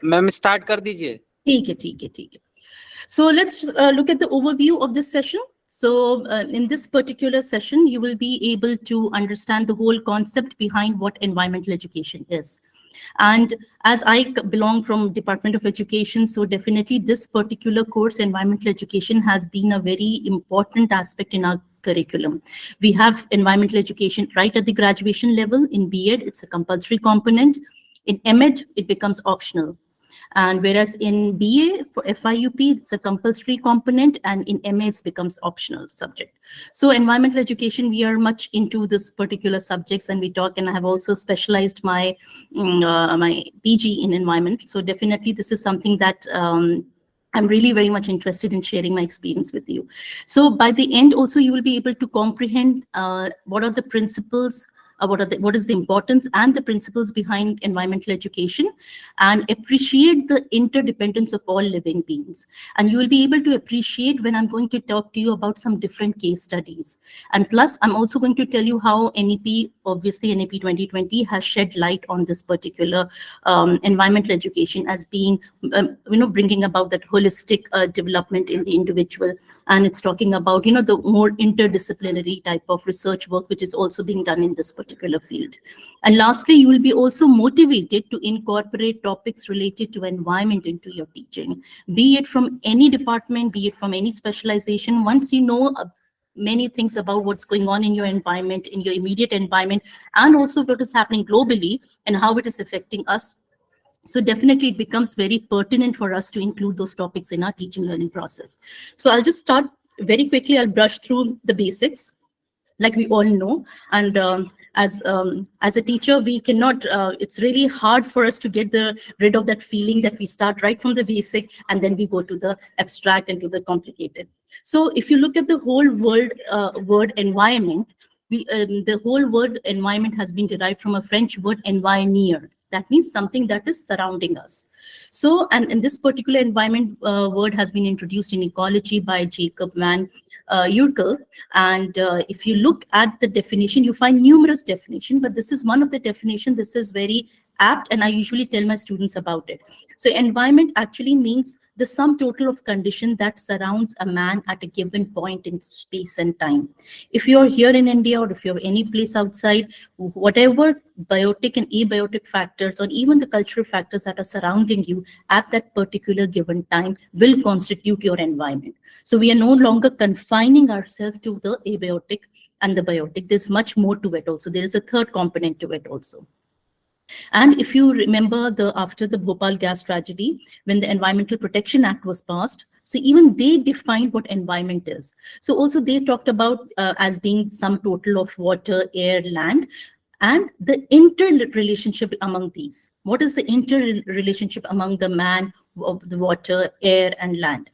Ma'am start कर दीजिए। ठीक है, ठीक है, ठीक है. So let's look at the overview of this session. So in this particular session, you will be able to understand the whole concept behind what environmental education is. And as I belong from Department of Education, so definitely this particular course, environmental education, has been a very important aspect in our curriculum. We have environmental education right at the graduation level. In B.Ed, it's a compulsory component. In M.Ed, it becomes optional. And whereas in BA for FIUP, it's a compulsory component, and in MA, it becomes optional subject. So environmental education, we are much into this particular subjects, and we talk, and I have also specialized my my PG in environment. So definitely this is something that I'm really very much interested in sharing my experience with you. So by the end also, you will be able to comprehend what are the principles, what is the importance and the principles behind environmental education, and appreciate the interdependence of all living beings. And you will be able to appreciate when I'm going to talk to you about some different case studies. And plus, I'm also going to tell you how NEP, obviously NEP 2020, has shed light on this particular environmental education as being, bringing about that holistic development in the individual. And it's talking about, the more interdisciplinary type of research work, which is also being done in this particular field. And lastly, you will be also motivated to incorporate topics related to environment into your teaching, be it from any department, be it from any specialization. Once you know many things about what's going on in your environment, in your immediate environment, and also what is happening globally and how it is affecting us, so definitely it becomes very pertinent for us to include those topics in our teaching learning process. So I'll just start very quickly. I'll brush through the basics, like we all know. And as a teacher, we cannot, it's really hard for us to get rid of that feeling that we start right from the basic and then we go to the abstract and to the complicated. So if you look at the whole word environment, the whole word environment has been derived from a French word environier. That means something that is surrounding us. So, and in this particular environment word has been introduced in ecology by Jacob van Uerkel. And if you look at the definition, you find numerous definitions, but this is one of the definitions. This is very apt, and I usually tell my students about it. So environment actually means the sum total of condition that surrounds a man at a given point in space and time. If you're here in India or if you're any place outside, whatever biotic and abiotic factors or even the cultural factors that are surrounding you at that particular given time will constitute your environment. So we are no longer confining ourselves to the abiotic and the biotic. There's much more to it also. There is a third component to it also. And if you remember after the Bhopal gas tragedy, when the Environmental Protection Act was passed, so even they defined what environment is. So also they talked about as being some total of water, air, land, and the interrelationship among these. What is the interrelationship among the man, the water, air, and land?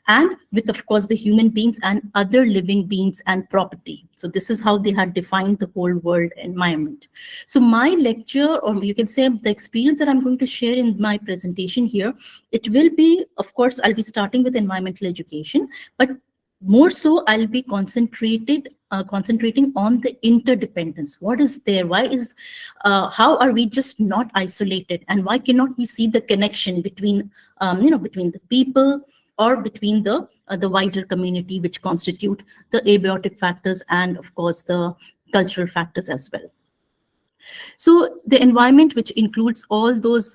And with, of course, the human beings and other living beings and property. So this is how they had defined the whole world environment. So my lecture, or you can say the experience that I'm going to share in my presentation here, it will be, of course, I'll be starting with environmental education, but more so I'll be concentrating on the interdependence. What is there? Why is, how are we just not isolated? And why cannot we see the connection between, between the people, or between the wider community, which constitute the abiotic factors and, of course, the cultural factors as well. So the environment, which includes all those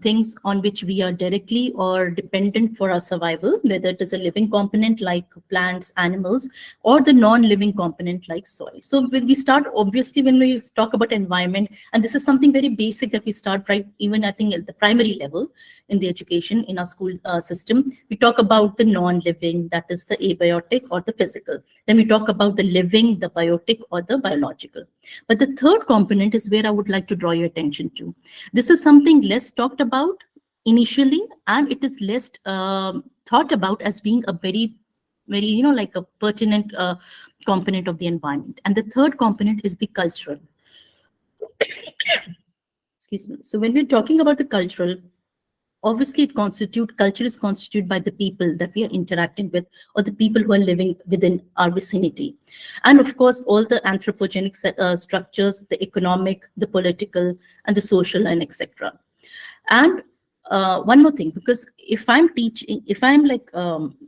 things on which we are directly or dependent for our survival, whether it is a living component like plants, animals, or the non-living component like soil. So when we start, obviously, when we talk about environment, and this is something very basic that we start right, even I think at the primary level in the education in our school system, we talk about the non-living, that is the abiotic or the physical. Then we talk about the living, the biotic or the biological. But the third component is where I would like to draw your attention to. This is something less talked about initially, and it is less thought about as being a very, like a pertinent component of the environment. And the third component is the cultural. Excuse me. So when we're talking about the cultural, obviously culture is constituted by the people that we are interacting with, or the people who are living within our vicinity. And of course, all the anthropogenic structures, the economic, the political, and the social, and etc. And one more thing, because if I'm teaching, if I'm like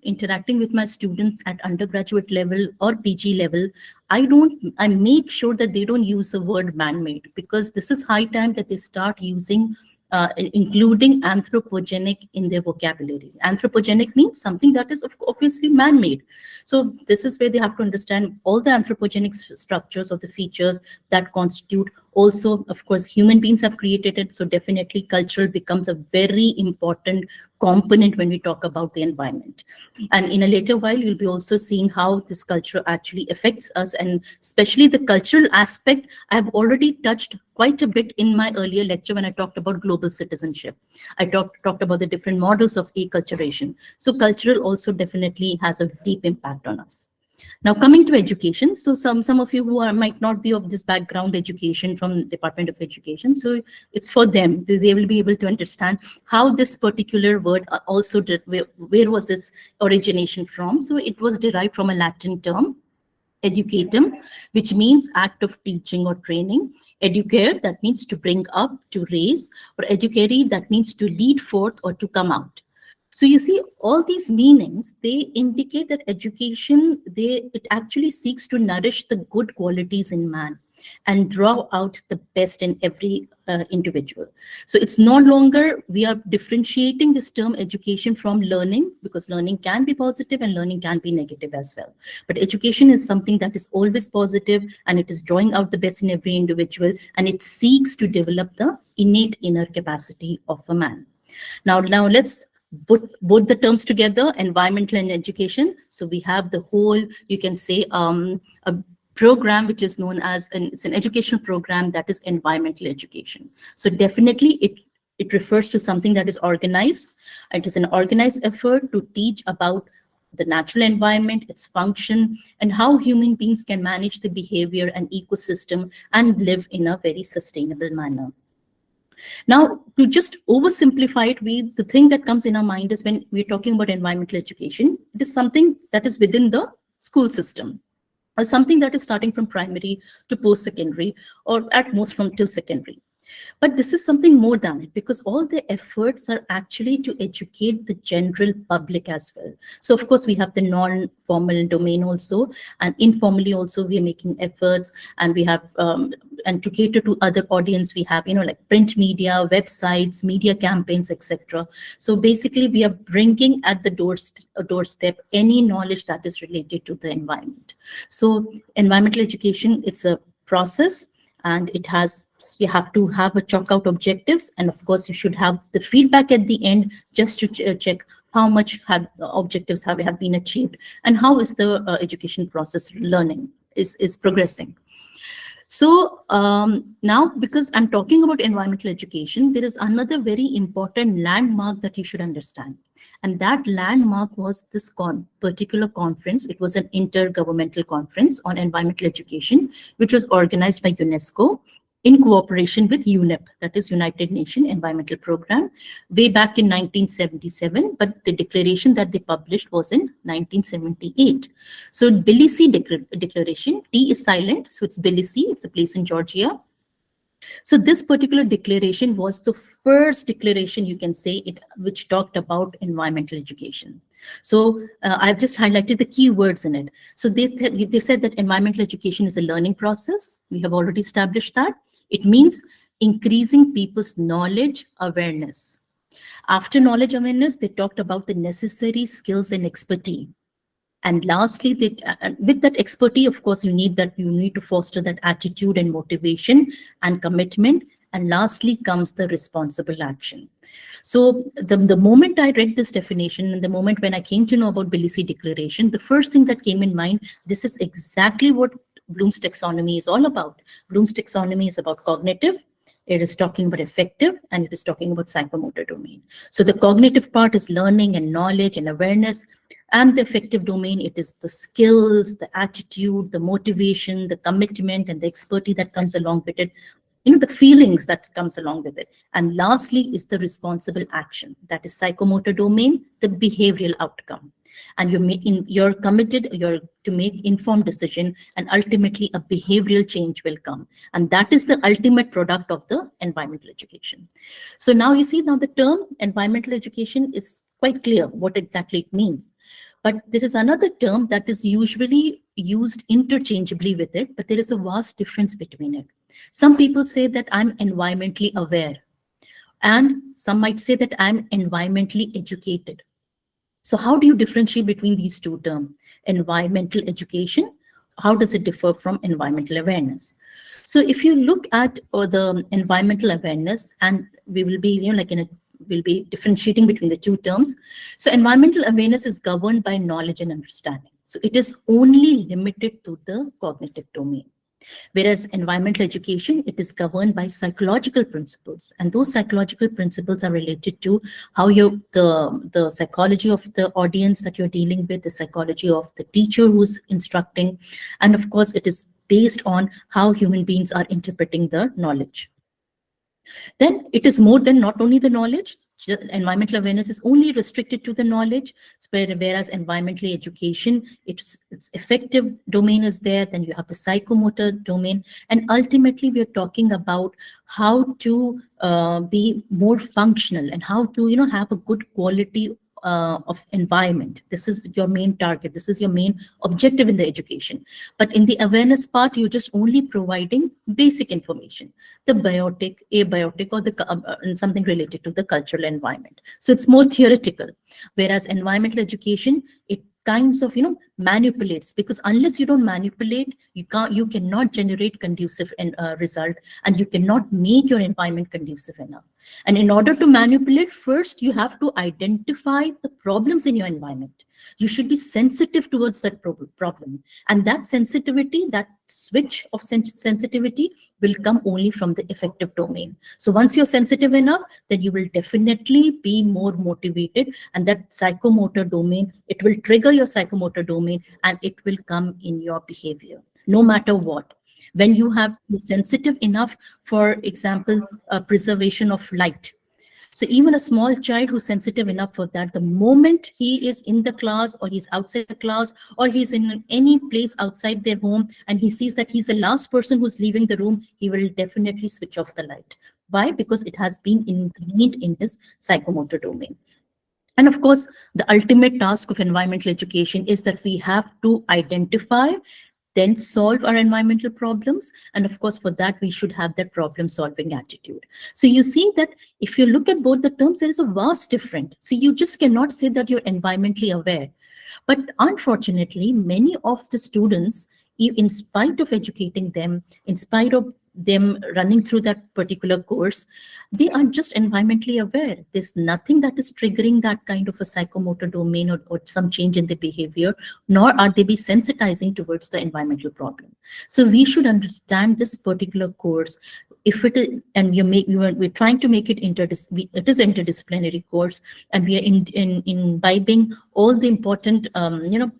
interacting with my students at undergraduate level or PG level, I make sure that they don't use the word man-made, because this is high time that they start using including anthropogenic in their vocabulary. Anthropogenic means something that is obviously man-made. So this is where they have to understand all the anthropogenic structures of the features that constitute. Also, of course, human beings have created it. So definitely cultural becomes a very important component when we talk about the environment. And in a later while, you'll be also seeing how this culture actually affects us, and especially the cultural aspect. I've already touched quite a bit in my earlier lecture when I talked about global citizenship. I talked about the different models of acculturation. So cultural also definitely has a deep impact on us. Now, coming to education, so some of you who might not be of this background education from Department of Education, so it's for them. They will be able to understand how this particular word also did, where was this origination from. So it was derived from a Latin term, educatum, which means act of teaching or training. Educare, that means to bring up, to raise, or educare, that means to lead forth or to come out. So you see, all these meanings, they indicate that education, it actually seeks to nourish the good qualities in man and draw out the best in every individual. So it's no longer, we are differentiating this term education from learning, because learning can be positive and learning can be negative as well. But education is something that is always positive, and it is drawing out the best in every individual, and it seeks to develop the innate inner capacity of a man. Now let's put both the terms together, environmental and education. So we have the whole, you can say, a program which is known as, it's an educational program that is environmental education. So definitely it refers to something that is organized. It is an organized effort to teach about the natural environment, its function, and how human beings can manage the behavior and ecosystem and live in a very sustainable manner. Now, to just oversimplify it, the thing that comes in our mind is when we're talking about environmental education, it is something that is within the school system, or something that is starting from primary to post-secondary, or at most from till secondary. But this is something more than it, because all the efforts are actually to educate the general public as well. So of course, we have the non-formal domain also, and informally also we are making efforts, and we have, and to cater to other audience, we have, like print media, websites, media campaigns, etc. So basically, we are bringing at the doorstep any knowledge that is related to the environment. So environmental education, it's a process, and you have to have a chalk out objectives, and of course you should have the feedback at the end, just to check how much have the objectives have been achieved, and how is the education process learning is progressing. So now, because I'm talking about environmental education, there is another very important landmark that you should understand. And that landmark was this particular conference. It was an intergovernmental conference on environmental education, which was organized by UNESCO in cooperation with UNEP, that is United Nations Environmental Program, way back in 1977, but the declaration that they published was in 1978. So Tbilisi Declaration, T is silent, so it's Tbilisi, it's a place in Georgia. So this particular declaration was the first declaration, you can say, which talked about environmental education. So I've just highlighted the key words in it. So they said that environmental education is a learning process. We have already established that. It means increasing people's knowledge, awareness. After knowledge awareness, they talked about the necessary skills and expertise. And lastly, with that expertise, of course, you need to foster that attitude and motivation and commitment. And lastly comes the responsible action. So the moment I read this definition, and the moment when I came to know about Tbilisi Declaration, the first thing that came in mind, this is exactly what Bloom's taxonomy is all about. Bloom's taxonomy is about cognitive, it is talking about affective, and it is talking about psychomotor domain. So the cognitive part is learning and knowledge and awareness, and the affective domain, it is the skills, the attitude, the motivation, the commitment, and the expertise that comes along with it, the feelings that comes along with it. And lastly is the responsible action, that is psychomotor domain, the behavioral outcome. and you're committed, you're to make informed decision, and ultimately a behavioral change will come. And that is the ultimate product of the environmental education. So now you see, now the term environmental education is quite clear what exactly it means. But there is another term that is usually used interchangeably with it, but there is a vast difference between it. Some people say that I'm environmentally aware, and some might say that I'm environmentally educated. So how do you differentiate between these two terms? Environmental education, how does it differ from environmental awareness? So if you look at the environmental awareness, and we will be, we'll be differentiating between the two terms. So environmental awareness is governed by knowledge and understanding. So it is only limited to the cognitive domain. Whereas environmental education, it is governed by psychological principles, and those psychological principles are related to how the psychology of the audience that you're dealing with, the psychology of the teacher who's instructing, and of course, it is based on how human beings are interpreting the knowledge. Then it is more than not only the knowledge. Environmental awareness is only restricted to the knowledge, whereas environmental education, its effective domain is there. Then you have the psychomotor domain, and ultimately we are talking about how to be more functional and how to have a good quality of environment. This is your main target. This is your main objective in the education. But in the awareness part, you're just only providing basic information, the biotic, abiotic, or the something related to the cultural environment. So it's more theoretical. Whereas environmental education, it kinds of manipulates, because unless you don't manipulate, you cannot generate conducive result, and you cannot make your environment conducive enough. And in order to manipulate, first you have to identify the problems in your environment. You should be sensitive towards that problem, and that sensitivity, that switch of sensitivity will come only from the effective domain. So once you're sensitive enough, then you will definitely be more motivated, and that psychomotor domain, it will trigger your psychomotor domain, and it will come in your behavior, no matter what. When you have sensitive enough, for example, preservation of light. So even a small child who's sensitive enough for that, the moment he is in the class, or he's outside the class, or he's in any place outside their home, and he sees that he's the last person who's leaving the room, he will definitely switch off the light. Why? Because it has been ingrained in his psychomotor domain. And of course, the ultimate task of environmental education is that we have to identify, then solve our environmental problems. And of course, for that, we should have that problem solving attitude. So you see that if you look at both the terms, there is a vast difference. So you just cannot say that you're environmentally aware. But unfortunately, many of the students, in spite of educating them, in spite of them running through that particular course, they are just environmentally aware. There's nothing that is triggering that kind of a psychomotor domain, or some change in the behavior, nor are they be sensitizing towards the environmental problem. So we should understand this particular course. If it is, and we're trying to make it it is interdisciplinary course, and we are imbibing all the important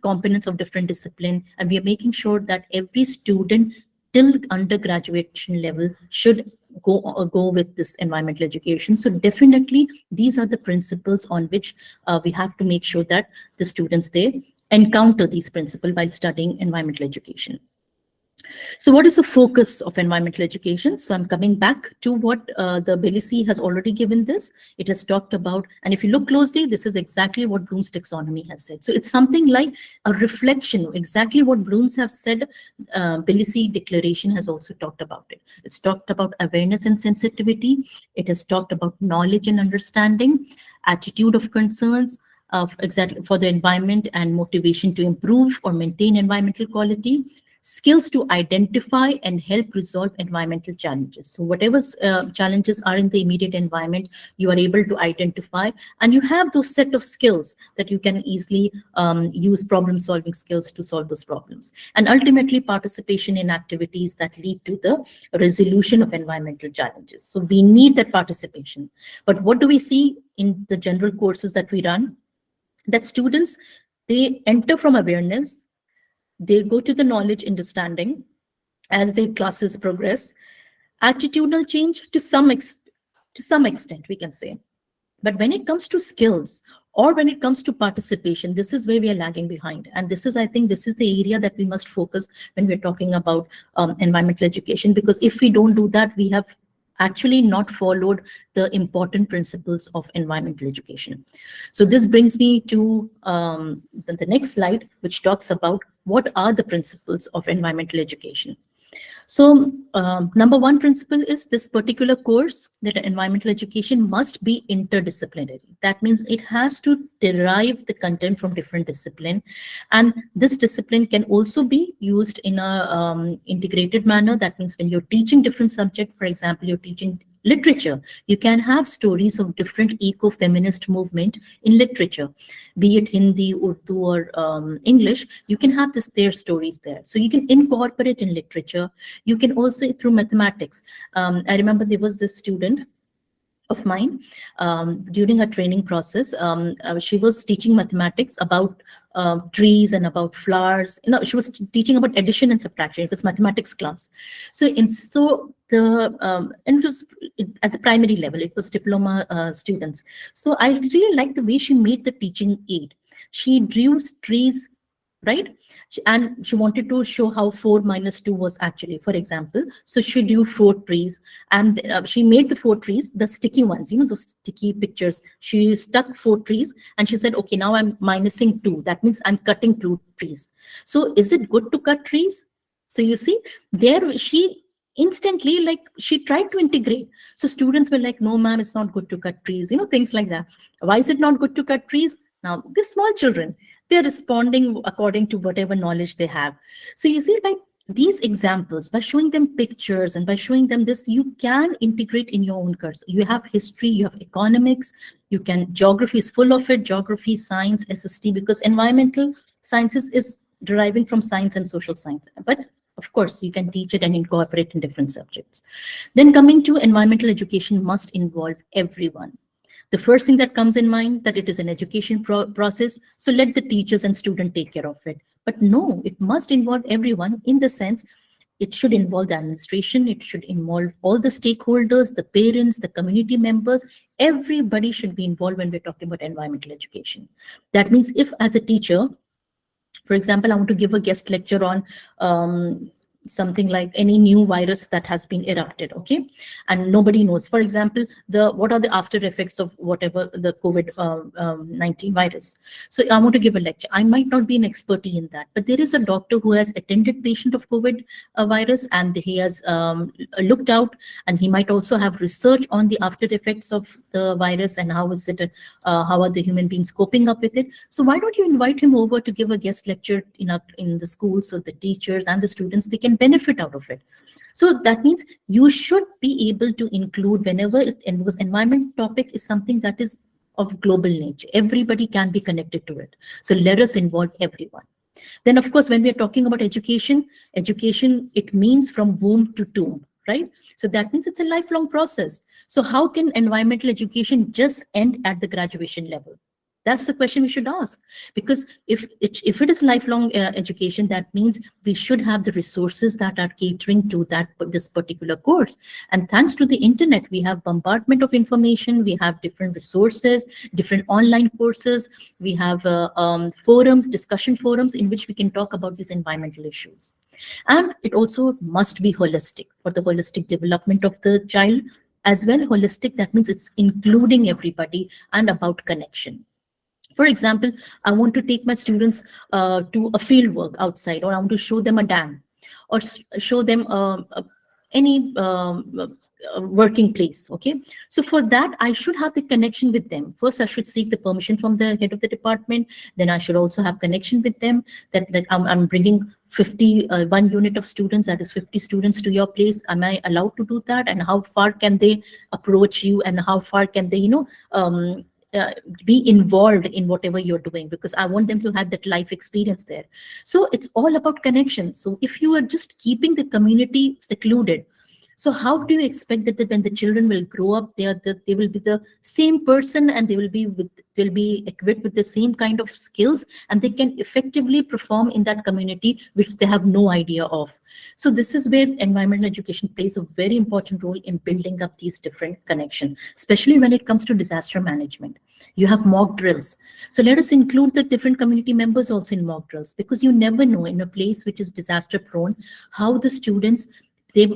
components of different discipline, and we are making sure that every student till undergraduation level should go with this environmental education. So definitely these are the principles on which we have to make sure that the students, they encounter these principles while studying environmental education. So what is the focus of environmental education? So I'm coming back to what the Belicy has already given this. It has talked about, and if you look closely, this is exactly what Bloom's taxonomy has said. So it's something like a reflection, exactly what Bloom's have said. Belicy declaration has also talked about it. It's talked about awareness and sensitivity. It has talked about knowledge and understanding, attitude of concerns, of exactly for the environment, and motivation to improve or maintain environmental quality, skills to identify and help resolve environmental challenges. So whatever challenges are in the immediate environment, you are able to identify, and you have those set of skills that you can easily use problem solving skills to solve those problems. And ultimately participation in activities that lead to the resolution of environmental challenges. So we need that participation. But what do we see in the general courses that we run? That students, they enter from awareness, they go to the knowledge understanding as their classes progress, attitudinal change to some extent, we can say. But when it comes to skills Or when it comes to participation, this is where we are lagging behind. And this is, I think, this is the area that we must focus when we're talking about environmental education, because if we don't do that, we have actually not followed the important principles of environmental education. So this brings me to the next slide, which talks about what are the principles of environmental education. So number one principle is this particular course, that environmental education must be interdisciplinary. That means it has to derive the content from different discipline. And this discipline can also be used in a integrated manner. That means when you're teaching different subjects, for example, you're teaching literature, you can have stories of different eco-feminist movement in literature, be it Hindi, Urdu, or English. You can have their stories there. So you can incorporate in literature. You can also through mathematics. I remember there was this student of mine during a training process. She was teaching mathematics about trees and about flowers. No, she was teaching about addition and subtraction. It was mathematics class. So and it was at the primary level. It was diploma students. So I really liked the way she made the teaching aid. She drew trees, right? And she wanted to show how 4 minus 2 was actually, for example. So she drew 4 trees, and she made the 4 trees, the sticky ones, you know, the sticky pictures. She stuck 4 trees and she said, okay, now I'm minusing 2. That means I'm cutting 2 trees. So is it good to cut trees? So you see, there she instantly, like, she tried to integrate. So students were like, no, ma'am, it's not good to cut trees, you know, things like that. Why is it not good to cut trees? Now, these small children, they're responding according to whatever knowledge they have. So you see, like, these examples, by showing them pictures and by showing them this, you can integrate in your own course. You have history, you have economics, you can, geography is full of it, geography, science, SST, because environmental sciences is deriving from science and social science. But of course, you can teach it and incorporate in different subjects. Then coming to environmental education must involve everyone. The first thing that comes in mind, that it is an education process, so let the teachers and students take care of it. But no, it must involve everyone, in the sense it should involve the administration, it should involve all the stakeholders, the parents, the community members. Everybody should be involved when we're talking about environmental education. That means if as a teacher, for example, I want to give a guest lecture on something like any new virus that has been erupted, okay, and nobody knows, for example, what are the after effects of whatever the COVID-19 virus. So I want to give a lecture. I might not be an expertise in that, but there is a doctor who has attended patient of COVID virus, and he has looked out, and he might also have research on the after effects of the virus and how is it, how are the human beings coping up with it. So why don't you invite him over to give a guest lecture in the school, so the teachers and the students, they can benefit out of it. So that means you should be able to include whenever, and because environment topic is something that is of global nature, everybody can be connected to it. So let us involve everyone. Then of course, when we are talking about education, it means from womb to tomb, right? So that means it's a lifelong process. So how can environmental education just end at the graduation level? That's the question we should ask, because if it is lifelong education, that means we should have the resources that are catering to this particular course. And thanks to the internet, we have bombardment of information, we have different resources, different online courses, we have forums, discussion forums in which we can talk about these environmental issues. And it also must be holistic, for the holistic development of the child as well. Holistic, that means it's including everybody and about connection. For example, I want to take my students to a field work outside, or I want to show them a dam, or show them any working place, okay? So for that, I should have the connection with them. First, I should seek the permission from the head of the department. Then I should also have connection with them, that I'm bringing 1 unit of students, that is 50 students to your place. Am I allowed to do that? And how far can they approach you? And how far can they, be involved in whatever you're doing, because I want them to have that life experience there. So it's all about connection. So if you are just keeping the community secluded, So how do you expect that when the children will grow up, they will be the same person, and will be equipped with the same kind of skills, and they can effectively perform in that community which they have no idea of. So this is where environmental education plays a very important role in building up these different connections, especially when it comes to disaster management. You have mock drills. So let us include the different community members also in mock drills, because you never know in a place which is disaster prone how the students, they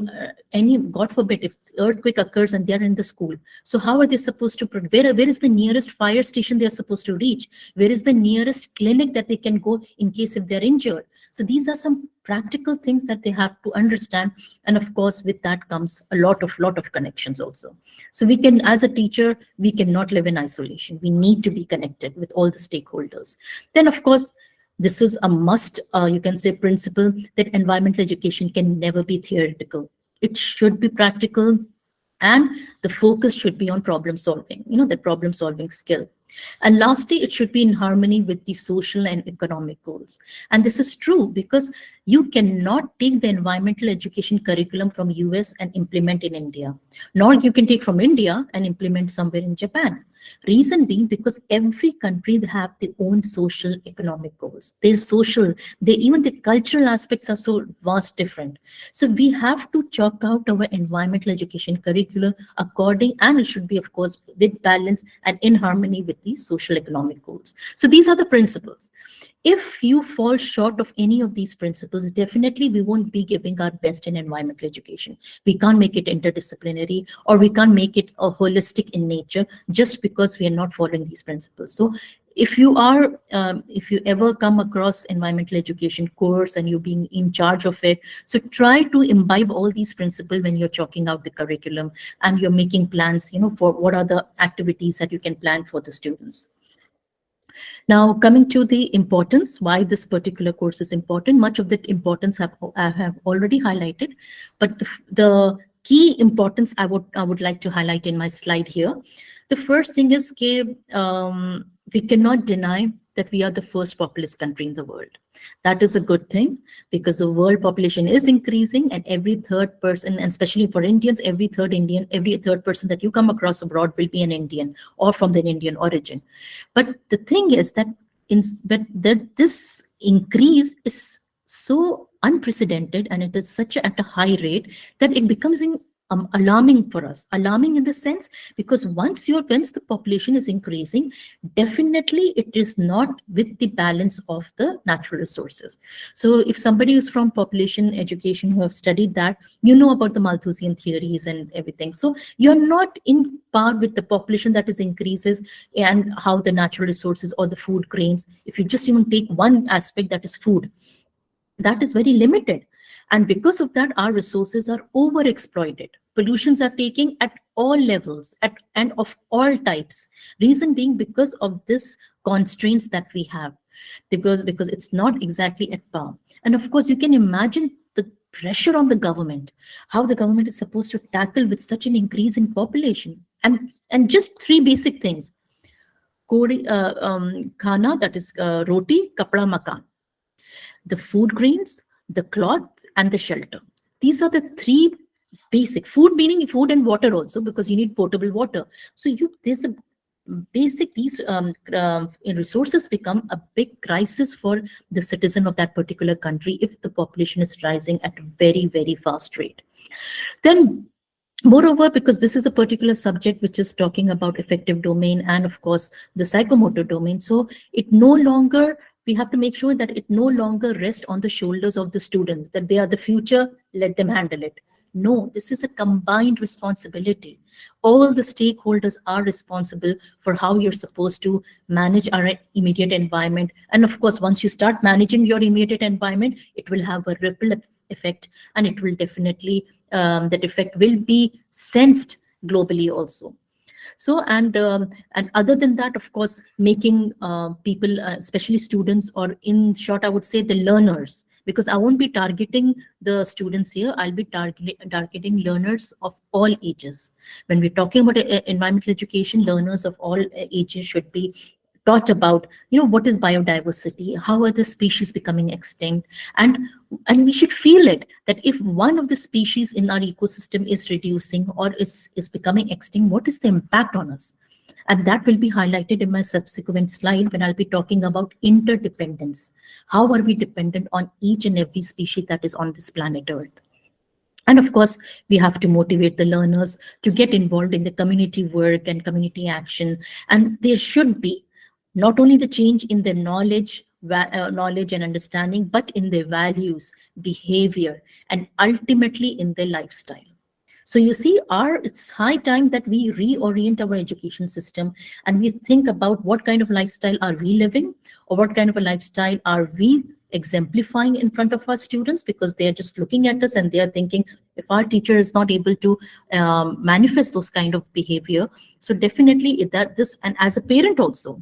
any god forbid if earthquake occurs and they're in the school, so how are they supposed to where is the nearest fire station they're supposed to reach, where is the nearest clinic that they can go in case if they're injured? So these are some practical things that they have to understand, and of course with that comes a lot of connections also. So we can, as a teacher, we cannot live in isolation. We need to be connected with all the stakeholders. Then of course, this is a must, you can say, principle, that environmental education can never be theoretical. It should be practical, and the focus should be on problem solving, the problem solving skill. And lastly, it should be in harmony with the social and economic goals. And this is true because you cannot take the environmental education curriculum from US and implement in India, nor you can take from India and implement somewhere in Japan. Reason being, because every country they have their own social economic goals. Their social, they even the cultural aspects are so vast different. So we have to chalk out our environmental education curriculum according, and it should be of course with balance and in harmony with the social economic goals. So these are the principles. If you fall short of any of these principles, definitely we won't be giving our best in environmental education. We can't make it interdisciplinary, or we can't make it a holistic in nature just because we are not following these principles. So if you ever come across environmental education course and you're being in charge of it, so try to imbibe all these principles when you're chalking out the curriculum and you're making plans, for what are the activities that you can plan for the students. Now, coming to the importance, why this particular course is important, much of that importance I have already highlighted, but the key importance I would like to highlight in my slide here. The first thing is we cannot deny that we are the first populous country in the world. That is a good thing, because the world population is increasing, and every third person, and especially for Indians, every third person that you come across abroad will be an Indian or from the Indian origin. But the thing is that this increase is so unprecedented, and it is at a high rate that it becomes alarming for us. Alarming in the sense, because once the population is increasing, definitely it is not with the balance of the natural resources. So if somebody is from population education who have studied that, about the Malthusian theories and everything. So you're not in par with the population that is increases and how the natural resources or the food grains. If you just even take one aspect, that is food, that is very limited. And because of that, our resources are overexploited. Pollutions are taking at all levels and of all types. Reason being, because of this constraints that we have, because it's not exactly at par. And of course, you can imagine the pressure on the government, how the government is supposed to tackle with such an increase in population. And just three basic things. Khana, that is roti, kapda, makan. The food grains, the cloth, and the shelter. These are the three basic. Food meaning food and water also, because you need potable water. So there's a basic, these resources become a big crisis for the citizen of that particular country if the population is rising at a very, very fast rate. Then moreover, because this is a particular subject which is talking about affective domain and of course the psychomotor domain, so we have to make sure that it no longer rests on the shoulders of the students, that they are the future, let them handle it. No, this is a combined responsibility. All the stakeholders are responsible for how you're supposed to manage our immediate environment. And of course, once you start managing your immediate environment, it will have a ripple effect, and it will definitely, that effect will be sensed globally also. So, and other than that, of course, making people, especially students, or in short, I would say the learners, because I won't be targeting the students here, I'll be targeting learners of all ages. When we're talking about environmental education, learners of all ages should be taught about, what is biodiversity, how are the species becoming extinct, and we should feel it that if one of the species in our ecosystem is reducing or is becoming extinct, what is the impact on us? And that will be highlighted in my subsequent slide when I'll be talking about interdependence. How are we dependent on each and every species that is on this planet Earth? And of course, we have to motivate the learners to get involved in the community work and community action. And there should be not only the change in their knowledge and understanding, but in their values, behavior, and ultimately in their lifestyle. So you see, it's high time that we reorient our education system and we think about what kind of lifestyle are we living, or what kind of a lifestyle are we exemplifying in front of our students, because they are just looking at us and they are thinking, if our teacher is not able to manifest those kind of behavior, so definitely and as a parent also,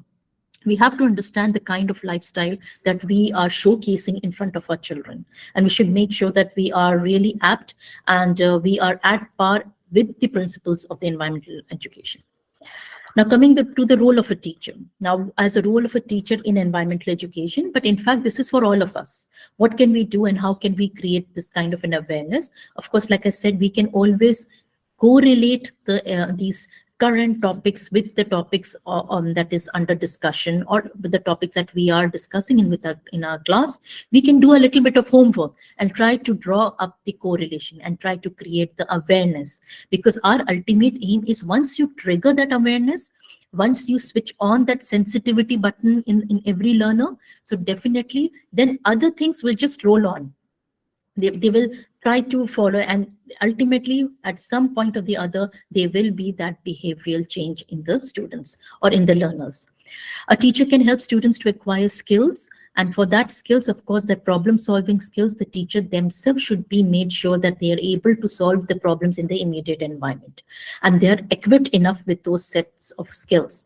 we have to understand the kind of lifestyle that we are showcasing in front of our children. And we should make sure that we are really apt and we are at par with the principles of the environmental education. Now, coming to the role of a teacher. Now, as a role of a teacher in environmental education, but in fact, this is for all of us. What can we do and how can we create this kind of an awareness? Of course, like I said, we can always correlate these current topics with the topics that is under discussion, or with the topics that we are discussing in our class. We can do a little bit of homework and try to draw up the correlation and try to create the awareness, because our ultimate aim is, once you trigger that awareness, once you switch on that sensitivity button in every learner, so definitely then other things will just roll on. They will try to follow, and ultimately at some point or the other there will be that behavioral change in the students or in the learners. A teacher can help students to acquire skills, and for that skills, of course, the problem solving skills, the teacher themselves should be made sure that they are able to solve the problems in the immediate environment and they are equipped enough with those sets of skills.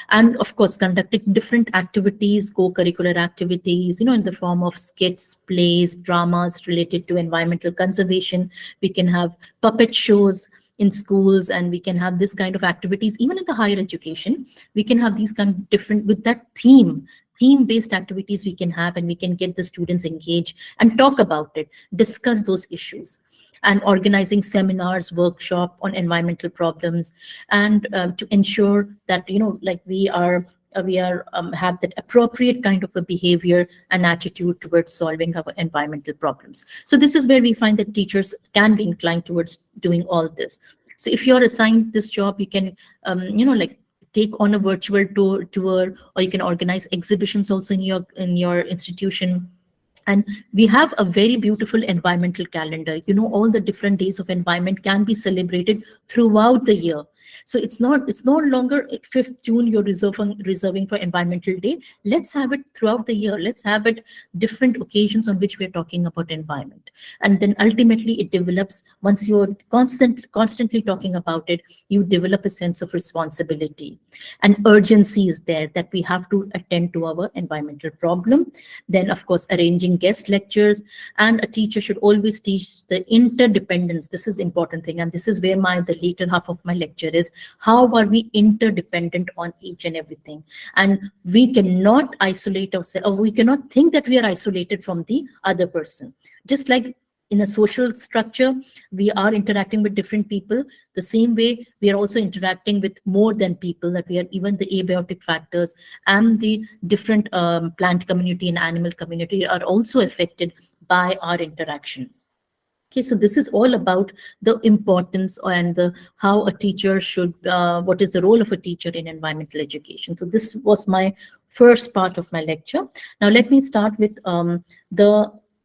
And of course, conducting different activities, co-curricular activities, in the form of skits, plays, dramas related to environmental conservation. We can have puppet shows in schools, and we can have this kind of activities even in the higher education. We can have these kind of different, with that theme-based activities we can have, and we can get the students engaged and talk about it, discuss those issues, and organizing seminars, workshop on environmental problems, and to ensure that, like we have that appropriate kind of a behavior and attitude towards solving our environmental problems. So this is where we find that teachers can be inclined towards doing all this. So if you're assigned this job, you can, like take on a virtual tour, or you can organize exhibitions also in your institution. And we have a very beautiful environmental calendar. All the different days of environment can be celebrated throughout the year. So it's no longer 5th June you're reserving for Environmental Day. Let's have it throughout the year. Let's have it different occasions on which we're talking about environment. And then ultimately it develops, once you're constantly talking about it, you develop a sense of responsibility and urgency is there that we have to attend to our environmental problem. Then of course, arranging guest lectures, and a teacher should always teach the interdependence. This is important thing, and this is where the later half of my lecture is. How are we interdependent on each and everything? And we cannot isolate ourselves, or we cannot think that we are isolated from the other person. Just like in a social structure, we are interacting with different people. The same way, we are also interacting with more than people, that we are even the abiotic factors and the different plant community and animal community are also affected by our interaction. Okay, so this is all about the importance and how a teacher should, what is the role of a teacher in environmental education. So this was my first part of my lecture. Now let me start with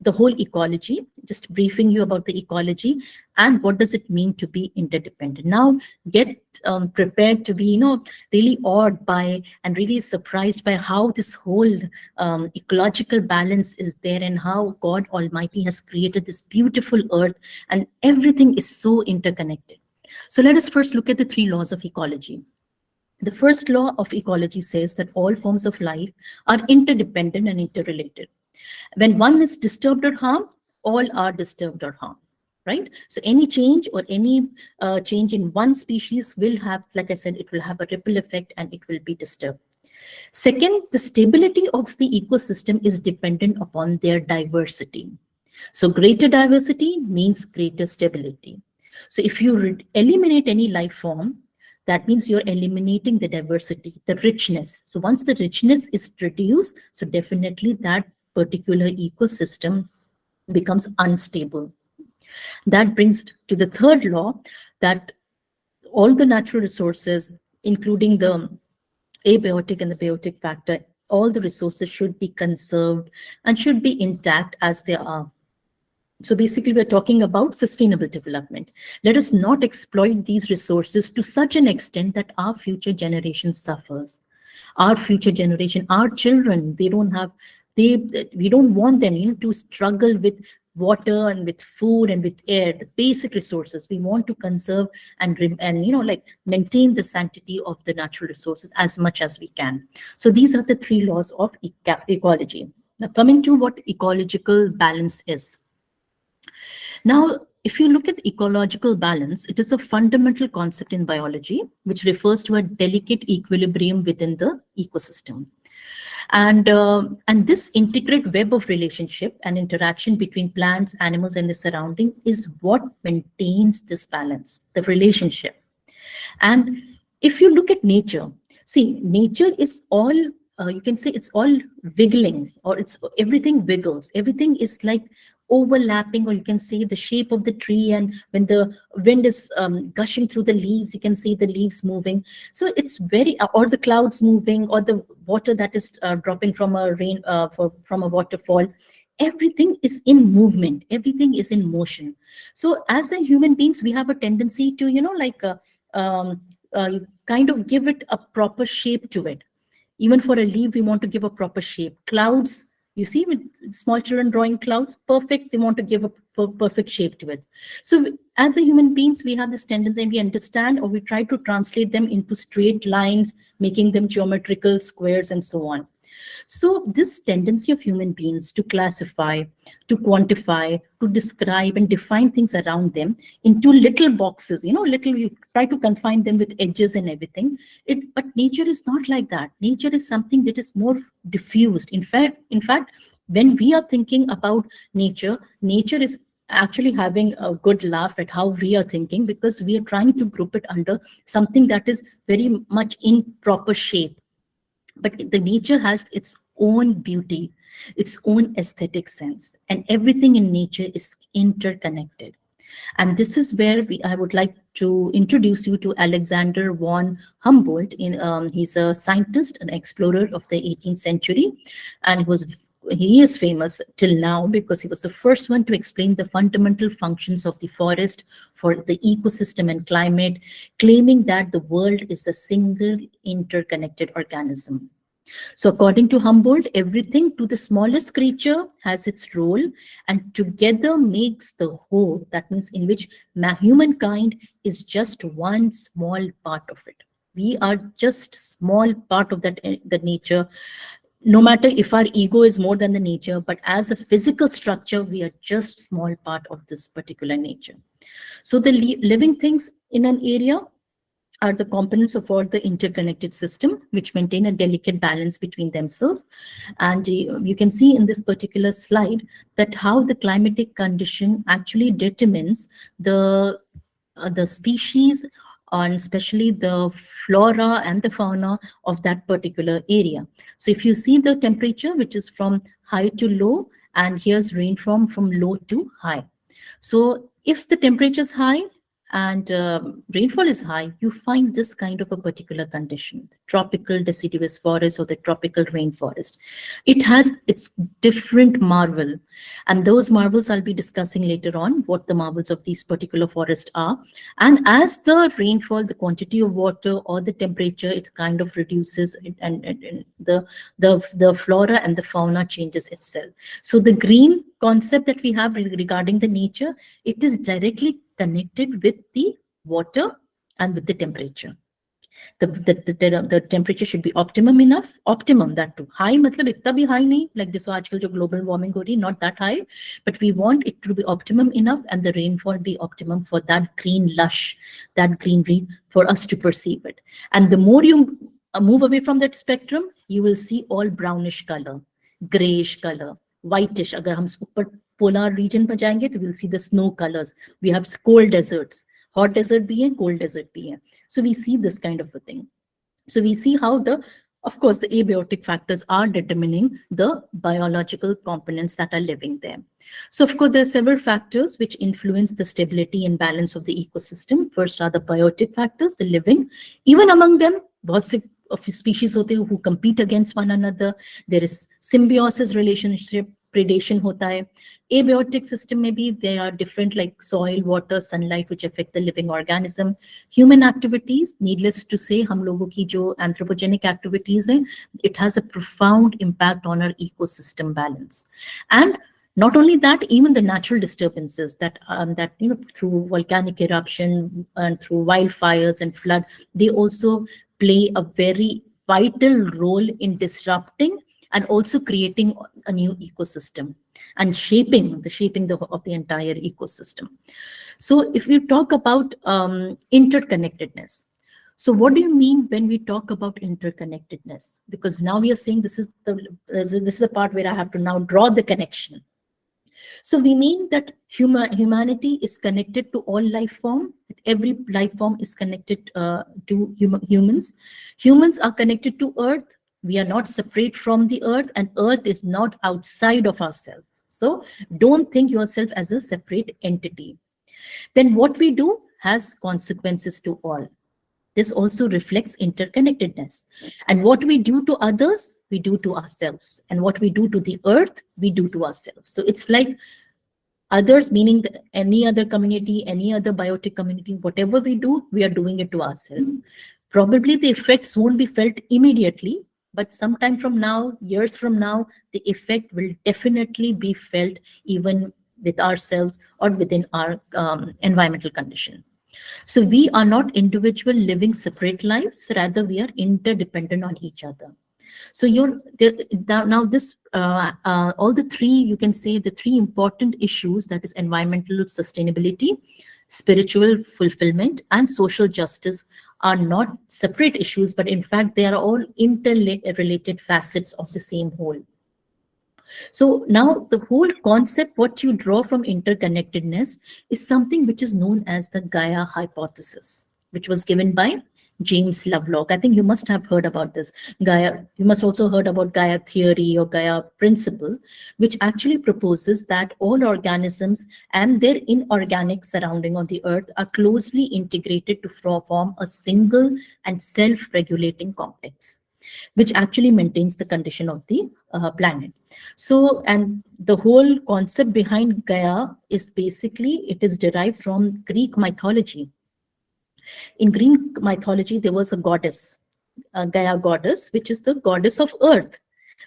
the whole ecology, just briefing you about the ecology and what does it mean to be interdependent. Now get prepared to be, really awed by and really surprised by how this whole ecological balance is there, and how God Almighty has created this beautiful earth and everything is so interconnected. So let us first look at the 3 laws of ecology. The first law of ecology says that all forms of life are interdependent and interrelated. When one is disturbed or harmed, all are disturbed or harmed, right? So any change or any change in one species will have, like I said, it will have a ripple effect and it will be disturbed. Second, the stability of the ecosystem is dependent upon their diversity. So greater diversity means greater stability. So if you eliminate any life form, that means you're eliminating the diversity, the richness. So once the richness is reduced, so definitely that particular ecosystem becomes unstable. That brings to the third law, that all the natural resources, including the abiotic and the biotic factor, all the resources should be conserved and should be intact as they are. So basically, we're talking about sustainable development. Let us not exploit these resources to such an extent that our future generation suffers. Our future generation, our children, they don't have, we don't want them, to struggle with water and with food and with air, the basic resources. We want to conserve and like maintain the sanctity of the natural resources as much as we can. So these are the three laws of ecology. Now, coming to what ecological balance is. Now, if you look at ecological balance, it is a fundamental concept in biology, which refers to a delicate equilibrium within the ecosystem. And this integrated web of relationship and interaction between plants, animals, and the surrounding is what maintains this balance, the relationship. And if you look at nature, see, nature is all, you can say it's all wiggling, or it's everything wiggles. Everything is like overlapping, or you can say the shape of the tree, and when the wind is gushing through the leaves, you can see the leaves moving. So it's very, or the clouds moving, or the water that is dropping from a from a waterfall. Everything is in movement, everything is in motion. So as a human beings, we have a tendency to, kind of give it a proper shape to it. Even for a leaf, we want to give a proper shape. Clouds, you see, with small children drawing clouds, perfect, they want to give a perfect shape to it. So as a human beings, we have this tendency, and we understand, or we try to translate them into straight lines, making them geometrical squares and so on. So this tendency of human beings to classify, to quantify, to describe and define things around them into little boxes, little, you try to confine them with edges and everything. But nature is not like that. Nature is something that is more diffused. In fact, when we are thinking about nature, nature is actually having a good laugh at how we are thinking, because we are trying to group it under something that is very much in proper shape. But the nature has its own beauty, its own aesthetic sense, and everything in nature is interconnected. And this is where I would like to introduce you to Alexander von Humboldt. He's a scientist, an explorer of the 18th century, and he is famous till now because he was the first one to explain the fundamental functions of the forest for the ecosystem and climate, claiming that the world is a single interconnected organism. So according to Humboldt, everything to the smallest creature has its role and together makes the whole. That means in which humankind is just one small part of it. We are just small part of the nature. No matter if our ego is more than the nature, but as a physical structure, we are just small part of this particular nature. So the living things in an area are the components of all the interconnected system, which maintain a delicate balance between themselves. And you can see in this particular slide that how the climatic condition actually determines the species, and especially the flora and the fauna of that particular area. So if you see the temperature, which is from high to low, and here's rainfall from low to high. So if the temperature is high and rainfall is high, you find this kind of a particular condition, tropical deciduous forest or the tropical rainforest. It has its different marvel, and those marvels I'll be discussing later on, what the marvels of these particular forests are. And as the rainfall, the quantity of water or the temperature, it kind of reduces, and the flora and the fauna changes itself. So the green concept that we have regarding the nature, it is directly connected with the water and with the temperature. The temperature should be optimum enough, optimum that too. High matlab itna bhi high nahi, like this aajkal jo global warming ho rahi, not that high, but we want it to be optimum enough and the rainfall be optimum for that green lush, that greenery, for us to perceive it. And the more you Move away from that spectrum, you will see all brownish color, grayish color, whitish. Agar hum upar polar region पर जाएंगे, तो we'll see the snow colors. We have cold deserts, hot desert bhi hai, cold desert bhi hai. So we see this kind of a thing. So we see how of course, the abiotic factors are determining the biological components that are living there. So of course, there are several factors which influence the stability and balance of the ecosystem. First are the biotic factors, the living. Even among them, बहुत से of species होते हैं who compete against one another. There is symbiosis relationship, predation होता है. Abiotic system में भी there are different like soil, water, sunlight which affect the living organism. Human activities, needless to say, हम लोगों की जो anthropogenic activities हैं, it has a profound impact on our ecosystem balance. And not only that, even the natural disturbances that through volcanic eruption and through wildfires and flood, they also play a very vital role in disrupting and also creating a new ecosystem and shaping of the entire ecosystem. So if we talk about interconnectedness, so what do you mean when we talk about interconnectedness? Because now we are saying this is the part where I have to now draw the connection. So we mean that humanity is connected to all life form. Every life form is connected to humans. Humans are connected to Earth. We are not separate from the Earth, and Earth is not outside of ourselves. So don't think yourself as a separate entity. Then what we do has consequences to all. This also reflects interconnectedness. And what we do to others, we do to ourselves. And what we do to the earth, we do to ourselves. So it's like others, meaning any other community, any other biotic community, whatever we do, we are doing it to ourselves. Probably the effects won't be felt immediately, but sometime from now, years from now, the effect will definitely be felt even with ourselves or within our environmental condition. So we are not individual living separate lives, rather we are interdependent on each other. So now this all the three, you can say the three important issues, that is environmental sustainability, spiritual fulfillment, and social justice, are not separate issues, but in fact they are all interrelated facets of the same whole. So now the whole concept, what you draw from interconnectedness, is something which is known as the Gaia hypothesis, which was given by James Lovelock. I think you must have heard about this. Gaia, you must also heard about Gaia theory or Gaia principle, which actually proposes that all organisms and their inorganic surrounding on the earth are closely integrated to form a single and self-regulating complex, which actually maintains the condition of the planet. So, and the whole concept behind Gaia is basically, it is derived from Greek mythology. In Greek mythology, there was a goddess, a Gaia goddess, which is the goddess of earth.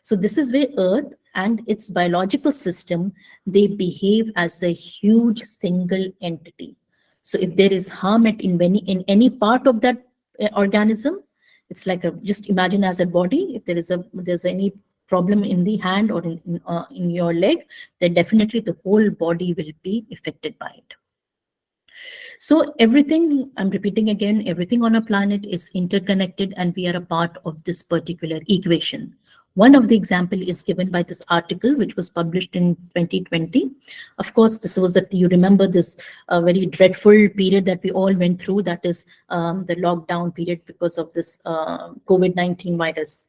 So this is where earth and its biological system, they behave as a huge single entity. So if there is harm in any part of that organism, it's like just imagine as a body, if there's any problem in the hand or in your leg, then definitely the whole body will be affected by it. So everything, I'm repeating again, everything on our planet is interconnected, and we are a part of this particular equation. One of the example is given by this article, which was published in 2020. Of course, this was you remember this very dreadful period that we all went through, that is the lockdown period because of this COVID-19 virus.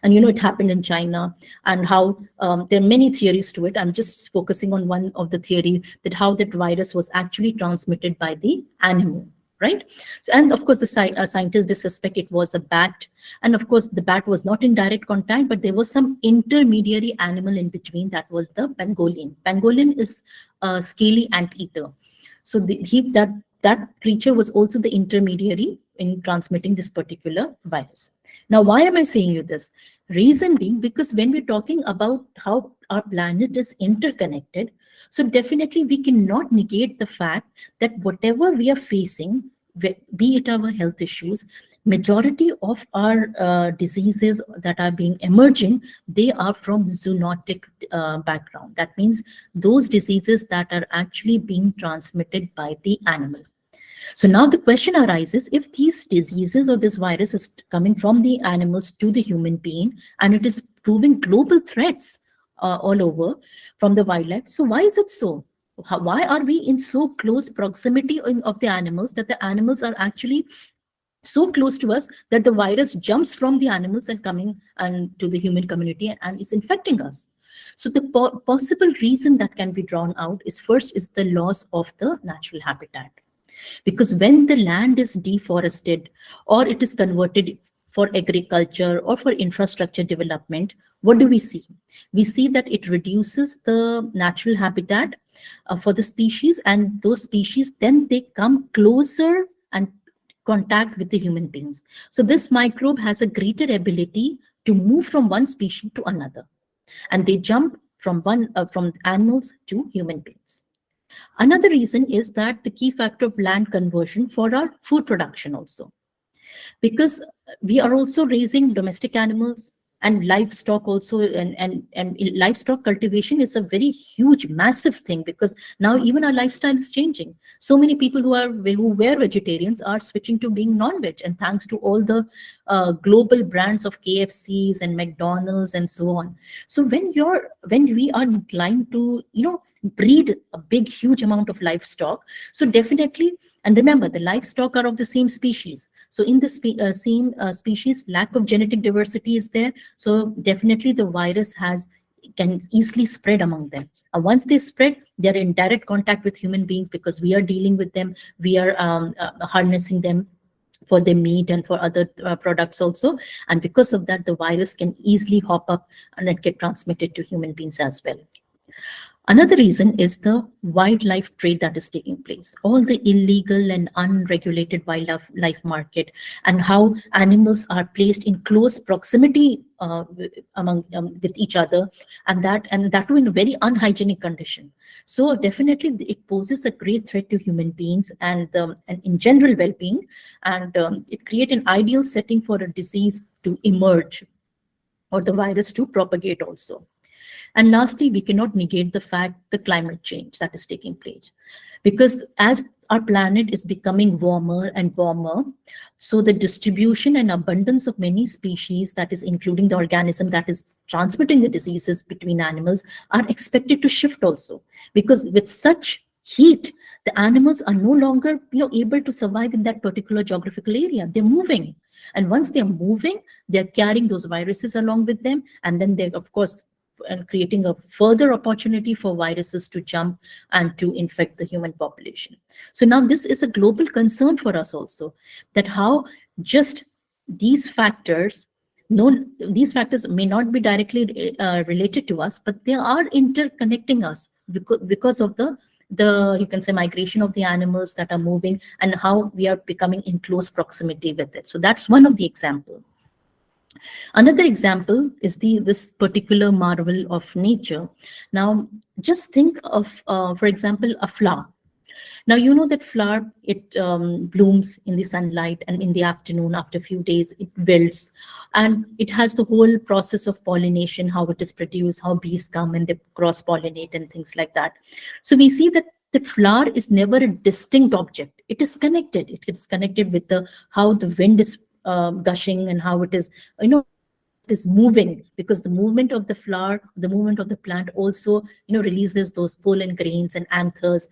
And it happened in China, and how there are many theories to it. I'm just focusing on one of the theories, that how that virus was actually transmitted by the animal, right? So, and of course, the scientists, they suspect it was a bat. And of course, the bat was not in direct contact, but there was some intermediary animal in between. That was the pangolin. Pangolin is a scaly anteater. So that creature was also the intermediary in transmitting this particular virus. Now, why am I saying you this? Reason being, because when we're talking about how our planet is interconnected, so definitely we cannot negate the fact that whatever we are facing, be it our health issues, majority of our diseases that are being emerging, they are from zoonotic background. That means those diseases that are actually being transmitted by the animal. So now the question arises, if these diseases or this virus is coming from the animals to the human being and it is proving global threats all over from the wildlife, so why is it so? Why are we in so close proximity of the animals that the animals are actually so close to us that the virus jumps from the animals and coming and to the human community and is infecting us? So the possible reason that can be drawn out is, first is the loss of the natural habitat, because when the land is deforested or it is converted for agriculture or for infrastructure development, what do we see? We see that it reduces the natural habitat for the species, and those species then they come closer and contact with the human beings. So this microbe has a greater ability to move from one species to another, and they jump from animals to human beings. Another reason is that the key factor of land conversion for our food production also, because we are also raising domestic animals and livestock also, and livestock cultivation is a very huge massive thing, because now even our lifestyle is changing. So many people who were vegetarians are switching to being non-veg, and thanks to all the global brands of KFCs and McDonald's and so on. So when we are inclined to breed a big huge amount of livestock, so definitely, and remember, the livestock are of the same species. So in the same species, lack of genetic diversity is there. So definitely the virus can easily spread among them. Once they spread, they're in direct contact with human beings, because we are dealing with them. We are harnessing them for the meat and for other products also. And because of that, the virus can easily hop up and it get transmitted to human beings as well. Another reason is the wildlife trade that is taking place, all the illegal and unregulated wildlife market, and how animals are placed in close proximity with each other, and that too in a very unhygienic condition. So definitely it poses a great threat to human beings and in general well-being, and it creates an ideal setting for a disease to emerge or the virus to propagate also. And lastly, we cannot negate the fact the climate change that is taking place. Because as our planet is becoming warmer and warmer, so the distribution and abundance of many species, that is including the organism that is transmitting the diseases between animals, are expected to shift also. Because with such heat, the animals are no longer able to survive in that particular geographical area. They're moving. And once they're moving, they're carrying those viruses along with them. And then they're, of course, and creating a further opportunity for viruses to jump and to infect the human population. So now this is a global concern for us also, that how just these factors, these factors may not be directly related to us, but they are interconnecting us because of the you can say migration of the animals that are moving and how we are becoming in close proximity with it. So that's one of the examples. Another example is this particular marvel of nature. Now, just think of, for example, a flower. Now, you know that flower, it blooms in the sunlight, and in the afternoon, after a few days, it wilts. And it has the whole process of pollination, how it is produced, how bees come and they cross-pollinate and things like that. So we see that the flower is never a distinct object. It is connected. It is connected with how the wind is gushing and how it is, it is moving, because the movement of the flower, the movement of the plant also, releases those pollen grains and anthers,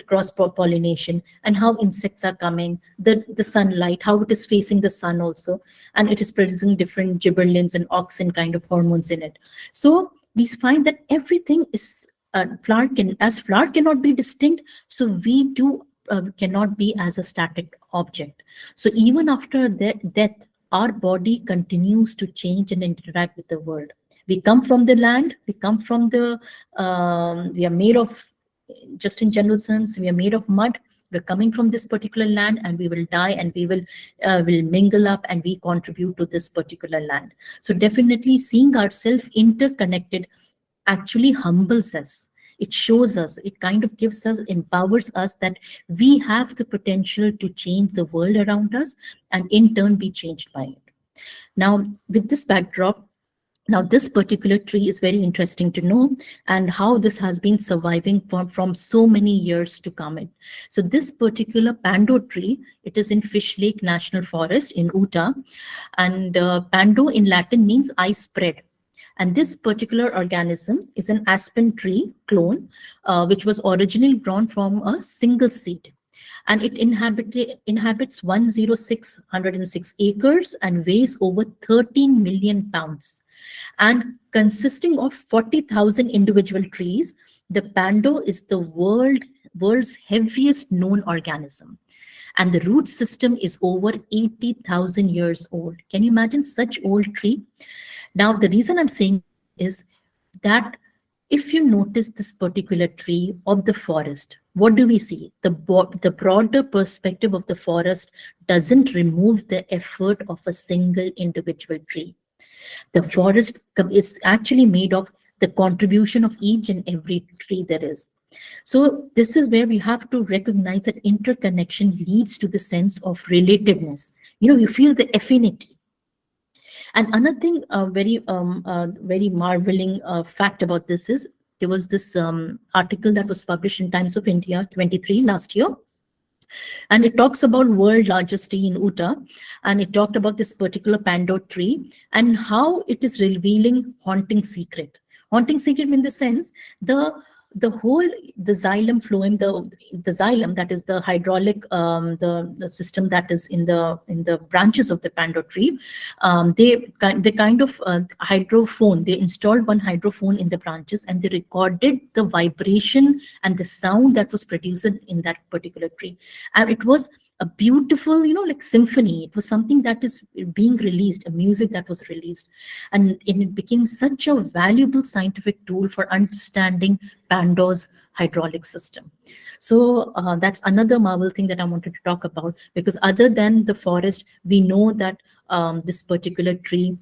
cross pollination, and how insects are coming, the sunlight, how it is facing the sun also, and it is producing different gibberellins and auxin kind of hormones in it. So we find that everything is flower cannot be distinct, so we too cannot be as a static object. So even after death, our body continues to change and interact with the world. We come from the land, we come from we are made of, just in general sense, we are made of mud. We're coming from this particular land, and we will die, and we will mingle up, and we contribute to this particular land. So definitely seeing ourselves interconnected actually humbles us. It shows us, it kind of gives us, empowers us that we have the potential to change the world around us and in turn be changed by it. Now, with this backdrop, Now, this particular tree is very interesting to know, and how this has been surviving from so many years to come in. So this particular pando tree, it is in Fish Lake National Forest in Utah, and pando in Latin means I spread. And this particular organism is an aspen tree clone, which was originally grown from a single seed. And it inhabits 106 acres and weighs over 13 million pounds. And consisting of 40,000 individual trees, the pando is the world's heaviest known organism. And the root system is over 80,000 years old. Can you imagine such old tree? Now, the reason I'm saying this is that if you notice this particular tree of the forest, what do we see? The broader perspective of the forest doesn't remove the effort of a single individual tree. The forest is actually made of the contribution of each and every tree there is. So this is where we have to recognize that interconnection leads to the sense of relatedness. You feel the affinity. And another thing, very marveling fact about this is, there was this article that was published in Times of India 23 last year, and it talks about world largest tree in Utah, and it talked about this particular pando tree and how it is revealing haunting secret. Haunting secret in the sense, the xylem phloem, the xylem, that is the hydraulic the system that is in the branches of the pando tree. They kind of hydrophone. They installed one hydrophone in the branches, and they recorded the vibration and the sound that was produced in that particular tree. And it was a beautiful, like symphony. It was something that is being released, a music that was released. And it became such a valuable scientific tool for understanding pando's hydraulic system. So that's another marvel thing that I wanted to talk about, because other than the forest, we know that this particular tree,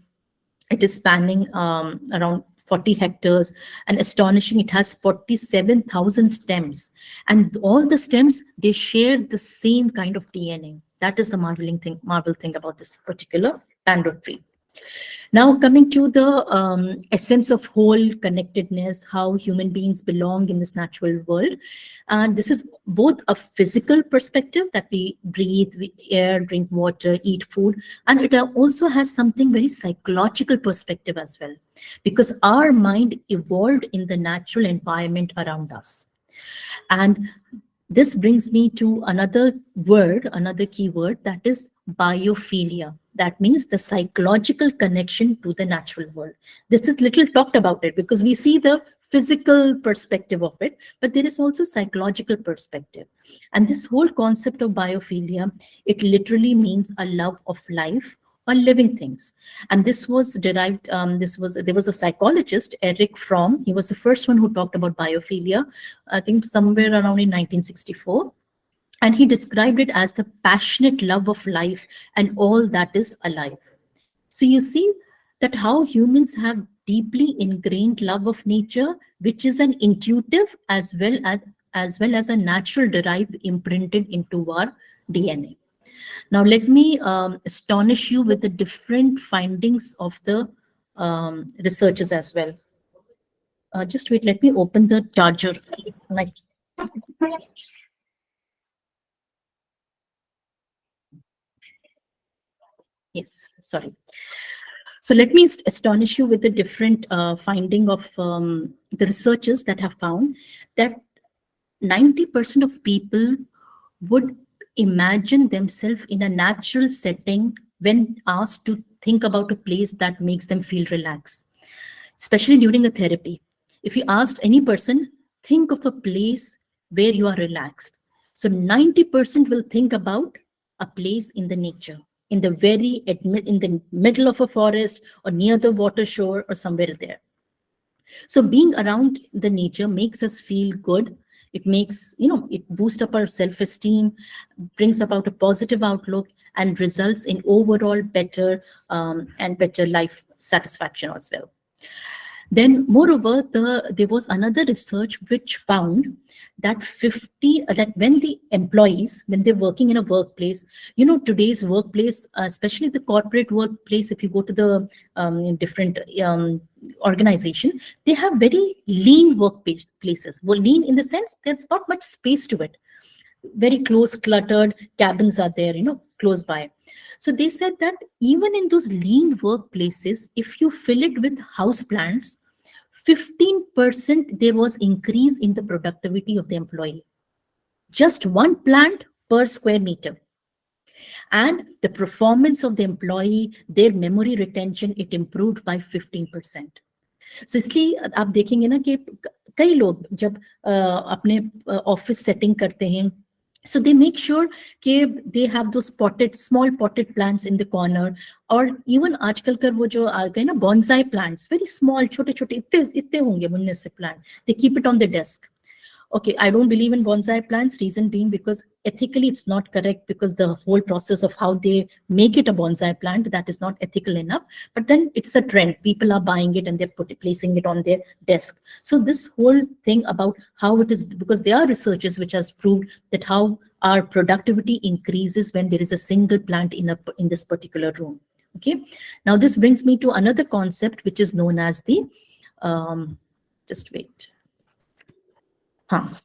it is spanning around 40 hectares, and astonishing, it has 47,000 stems, and all the stems, they share the same kind of DNA. That is the marvel thing about this particular pando tree. Now, coming to the essence of whole connectedness, how human beings belong in this natural world. And this is both a physical perspective, that we breathe, we air, drink water, eat food. And it also has something very psychological perspective as well, because our mind evolved in the natural environment around us. And this brings me to another word, another keyword, that is biophilia. That means the psychological connection to the natural world. This is little talked about it, because we see the physical perspective of it, but there is also psychological perspective. And this whole concept of biophilia, it literally means a love of life or living things. And this was derived, there was a psychologist, Eric Fromm. He was the first one who talked about biophilia, I think somewhere around in 1964. And he described it as the passionate love of life and all that is alive. So you see that how humans have deeply ingrained love of nature, which is an intuitive as well as a natural derived imprinted into our DNA. Now, let me astonish you with the different findings of the researchers as well. Just wait, let me open the charger. Like, yes, sorry. So let me astonish you with the different finding of the researchers that have found that 90% of people would imagine themselves in a natural setting when asked to think about a place that makes them feel relaxed, especially during a therapy. If you asked any person, think of a place where you are relaxed. So 90% will think about a place in the nature, in the middle of a forest or near the water shore or somewhere there. So being around the nature makes us feel good. It makes, it boosts up our self-esteem, brings about a positive outlook, and results in overall better and better life satisfaction as well. Then, moreover, there was another research which found that that when the employees, when they're working in a workplace, today's workplace, especially the corporate workplace, if you go to the different organization, they have very lean workplaces. Well, lean in the sense there's not much space to it. Very close, cluttered cabins are there, close by. So they said that even in those lean workplaces, if you fill it with house plants, 15% there was increase in the productivity of the employee. Just one plant per square meter. And the performance of the employee, their memory retention, it improved by 15%. So इसलिए आप देखेंगे ना कि कई लोग जब अपने office setting करते हैं, so they make sure कि they have those small potted plants in the corner, और even आजकल कर वो जो आ गए ना bonsai plants, very small, छोटे छोटे इतने होंगे मुन्ने से plant, they keep it on the desk. Okay, I don't believe in bonsai plants, reason being because ethically it's not correct, because the whole process of how they make it a bonsai plant, that is not ethical enough. But then it's a trend. People are buying it and they're placing it on their desk. So this whole thing about how it is, because there are researches which has proved that how our productivity increases when there is a single plant in this particular room. Okay, now this brings me to another concept which is known as the, just wait.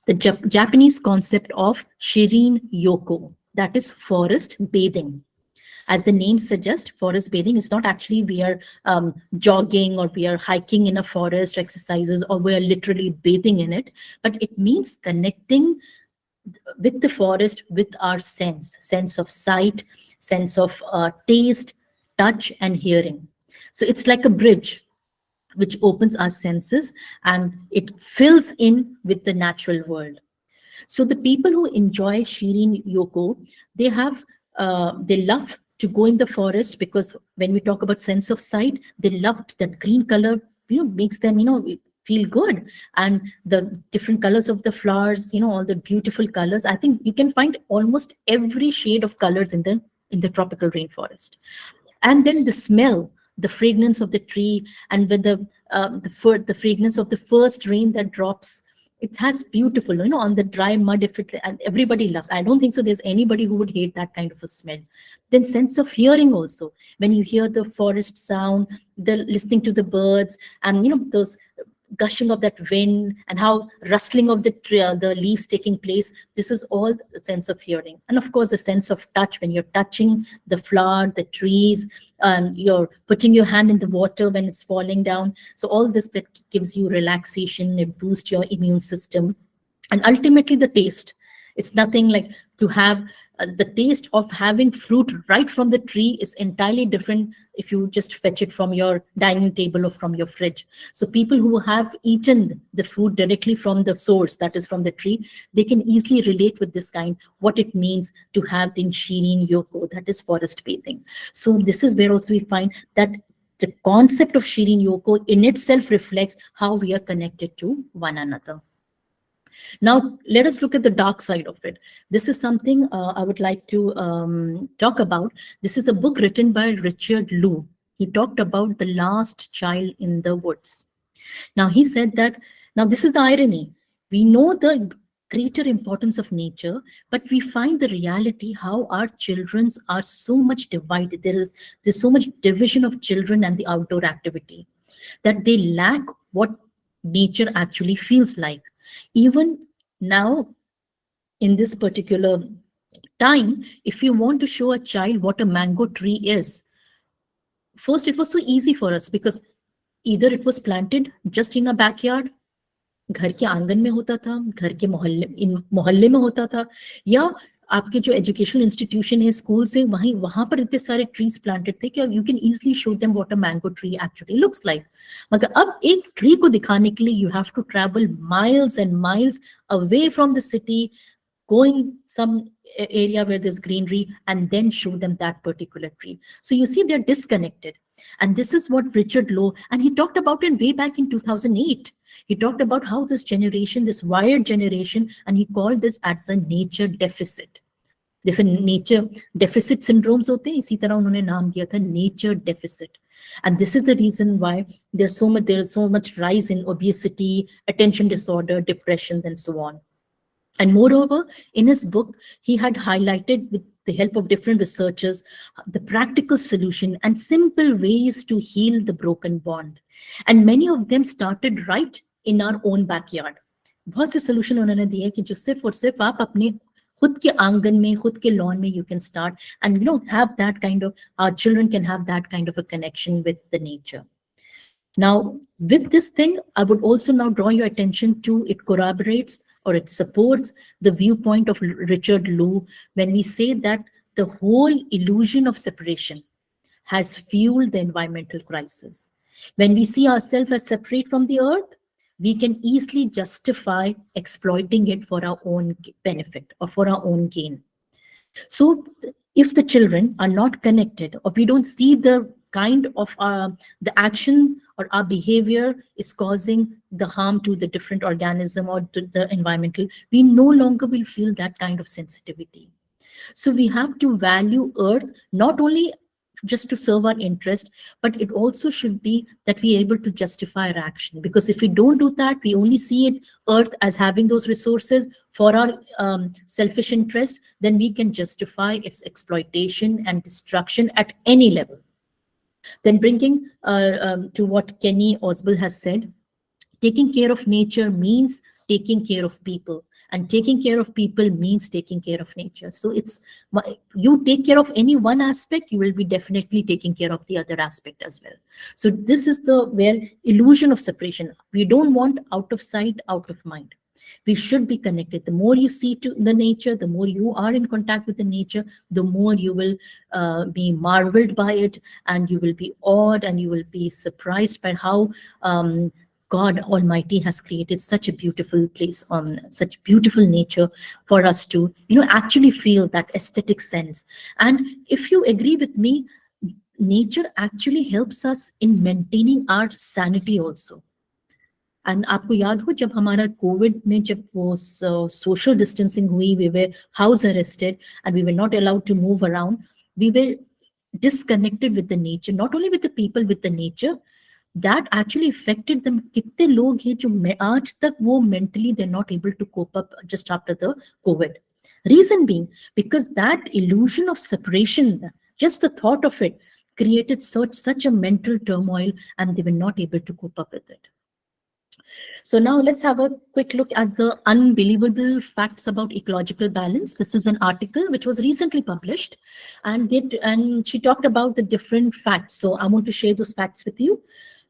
The Japanese concept of Shirin Yoko, that is forest bathing. As the name suggests, forest bathing is not actually we are jogging or we are hiking in a forest exercises or we are literally bathing in it, but it means connecting with the forest with our sense of sight, sense of taste, touch, and hearing. So it's like a bridge which opens our senses and it fills in with the natural world. So the people who enjoy Shirin Yoko, they love to go in the forest, because when we talk about sense of sight, they love that green color, makes them, feel good. And the different colors of the flowers, all the beautiful colors. I think you can find almost every shade of colors in the tropical rainforest. And then the smell, the fragrance of the tree, and with the fragrance of the first rain that drops, it has beautiful, on the dry mud, and everybody loves. I don't think so there's anybody who would hate that kind of a smell. Then sense of hearing also, when you hear the forest sound, the listening to the birds, and those gushing of that wind and how rustling of the leaves taking place, this is all the sense of hearing. And of course the sense of touch, when you're touching the flower, the trees, you're putting your hand in the water when it's falling down. So all this that gives you relaxation, it boosts your immune system. And ultimately the taste, it's nothing like to have the taste of having fruit right from the tree is entirely different if you just fetch it from your dining table or from your fridge. So people who have eaten the food directly from the source, that is from the tree, they can easily relate with this kind, what it means to have the Shirin Yoko, that is forest bathing. So this is where also we find that the concept of Shirin Yoko in itself reflects how we are connected to one another. Now, let us look at the dark side of it. This is something I would like to talk about. This is a book written by Richard Liu. He talked about the last child in the woods. Now, he said that, now this is the irony. We know the greater importance of nature, but we find the reality how our children are so much divided. There's so much division of children and the outdoor activity, that they lack what nature actually feels like. Even now, in this particular time, if you want to show a child what a mango tree is, first it was so easy for us because either it was planted just in a backyard, घर के आंगन में होता था, घर के मोहल्ले में होता था, या आपके जो एजुकेशनल इंस्टीट्यूशन है, स्कूल से वहां पर इतने सारे ट्रीज प्लांटेड थे कि you can easily show them what a mango tree actually looks like. मगर अब एक ट्री को दिखाने के लिए you have to travel miles and miles away from the city, going some area where there's greenery, and then show them that particular tree. So you see, they're disconnected. And this is what Richard Liu, and he talked about it way back in 2008. He talked about how this generation, this wired generation, and he called this as a nature deficit. जैसे nature deficit syndromes होते हैं, इसी तरह उन्होंने नाम दिया था nature deficit. And this is the reason why there is so much rise in obesity, attention disorder, depressions, and so on. And moreover, in his book, he had highlighted with the help of different researchers the practical solution and simple ways to heal the broken bond. And many of them started right in our own backyard. बहुत से solution उन्होंने दिए कि जो सिर्फ और सिर्फ आप अपने खुद के आंगन में, खुद के lawn में you can start and have that kind of, our children can have that kind of a connection with the nature. Now, with this thing, I would also now draw your attention to, it corroborates or it supports the viewpoint of Richard Lowe when we say that the whole illusion of separation has fueled the environmental crisis. When we see ourselves as separate from the earth, we can easily justify exploiting it for our own benefit or for our own gain. So if the children are not connected, or we don't see the kind of the action or our behavior is causing the harm to the different organism or to the environmental, we no longer will feel that kind of sensitivity. So we have to value earth not only just to serve our interest, but it also should be that we are able to justify our action. Because if we don't do that, we only see it, earth, as having those resources for our selfish interest, then we can justify its exploitation and destruction at any level. Then bringing to what Kenny Osbald has said, taking care of nature means taking care of people. And taking care of people means taking care of nature. So it's, you take care of any one aspect, you will be definitely taking care of the other aspect as well. So this is the where illusion of separation. We don't want out of sight, out of mind. We should be connected. The more you see to the nature, the more you are in contact with the nature, the more you will be marveled by it, and you will be awed, and you will be surprised by how God Almighty has created such a beautiful place, on such beautiful nature for us to, actually feel that aesthetic sense. And if you agree with me, nature actually helps us in maintaining our sanity also. And आपको याद हो जब हमारा Covid में जब वो social distancing हुई, we were house arrested and we were not allowed to move around. We were disconnected with the nature, not only with the people, with the nature. That actually affected them. कितने लोग हैं जो आज तक वो mentally they're not able to cope up just after the COVID. Reason being, because that illusion of separation, just the thought of it, created such a mental turmoil, and they were not able to cope up with it. So now let's have a quick look at the unbelievable facts about ecological balance. This is an article which was recently published, and she talked about the different facts. So I want to share those facts with you.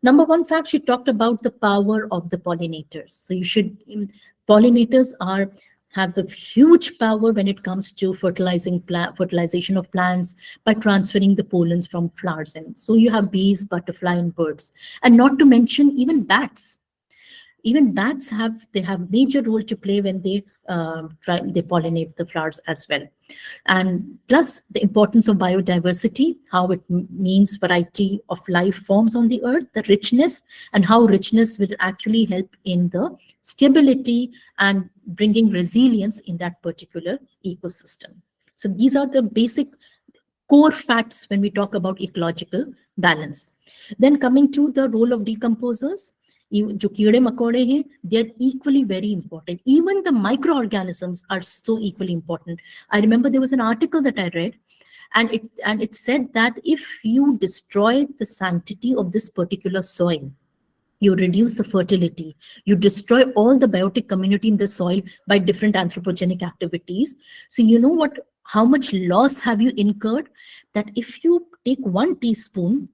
Number one fact, she talked about the power of the pollinators. So pollinators have a huge power when it comes to fertilization of plants by transferring the pollens from flowers. And so you have bees, butterfly, and birds, and not to mention even bats. Even bats have major role to play when they pollinate the flowers as well. And plus the importance of biodiversity, how it means variety of life forms on the earth, the richness, and how richness will actually help in the stability and bringing resilience in that particular ecosystem. So these are the basic core facts when we talk about ecological balance. Then coming to the role of decomposers, जो कीड़े मकोड़े हैं, they are equally very important. Even the microorganisms are so equally important. I remember there was an article that I read, and it said that if you destroy the sanctity of this particular soil, you reduce the fertility, you destroy all the biotic community in the soil by different anthropogenic activities. So you know how much loss have you incurred? That if you take 1 teaspoon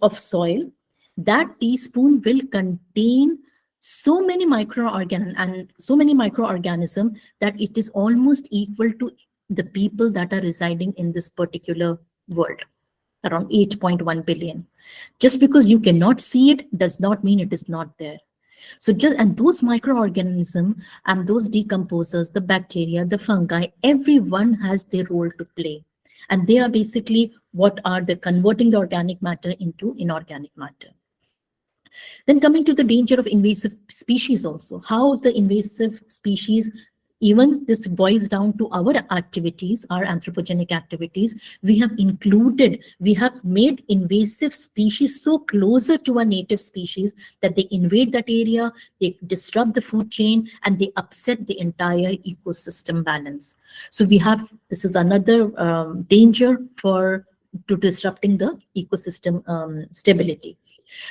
of soil, that teaspoon will contain so many microorganisms that it is almost equal to the people that are residing in this particular world, around 8.1 billion. Just because you cannot see it does not mean it is not there. So and those microorganisms and those decomposers, the bacteria, the fungi, everyone has their role to play. And they are basically converting the organic matter into inorganic matter. Then coming to the danger of invasive species also, how the invasive species Even this boils down to our activities, our anthropogenic activities. We have made invasive species so closer to our native species that they invade that area, they disrupt the food chain, and they upset the entire ecosystem balance. So this is another danger to disrupting the ecosystem stability.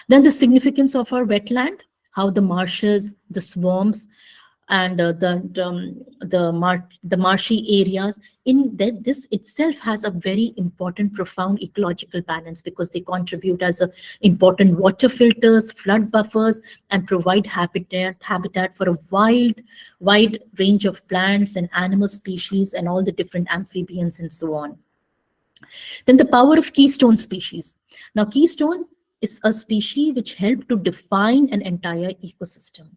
Then the significance of our wetland, how the marshes, the swamps, and the marshy areas, in that this itself has a very important, profound ecological balance, because they contribute as important water filters, flood buffers, and provide habitat for a wide range of plants and animal species and all the different amphibians and so on. Then the power of keystone species. Now, keystone is a species which help to define an entire ecosystem.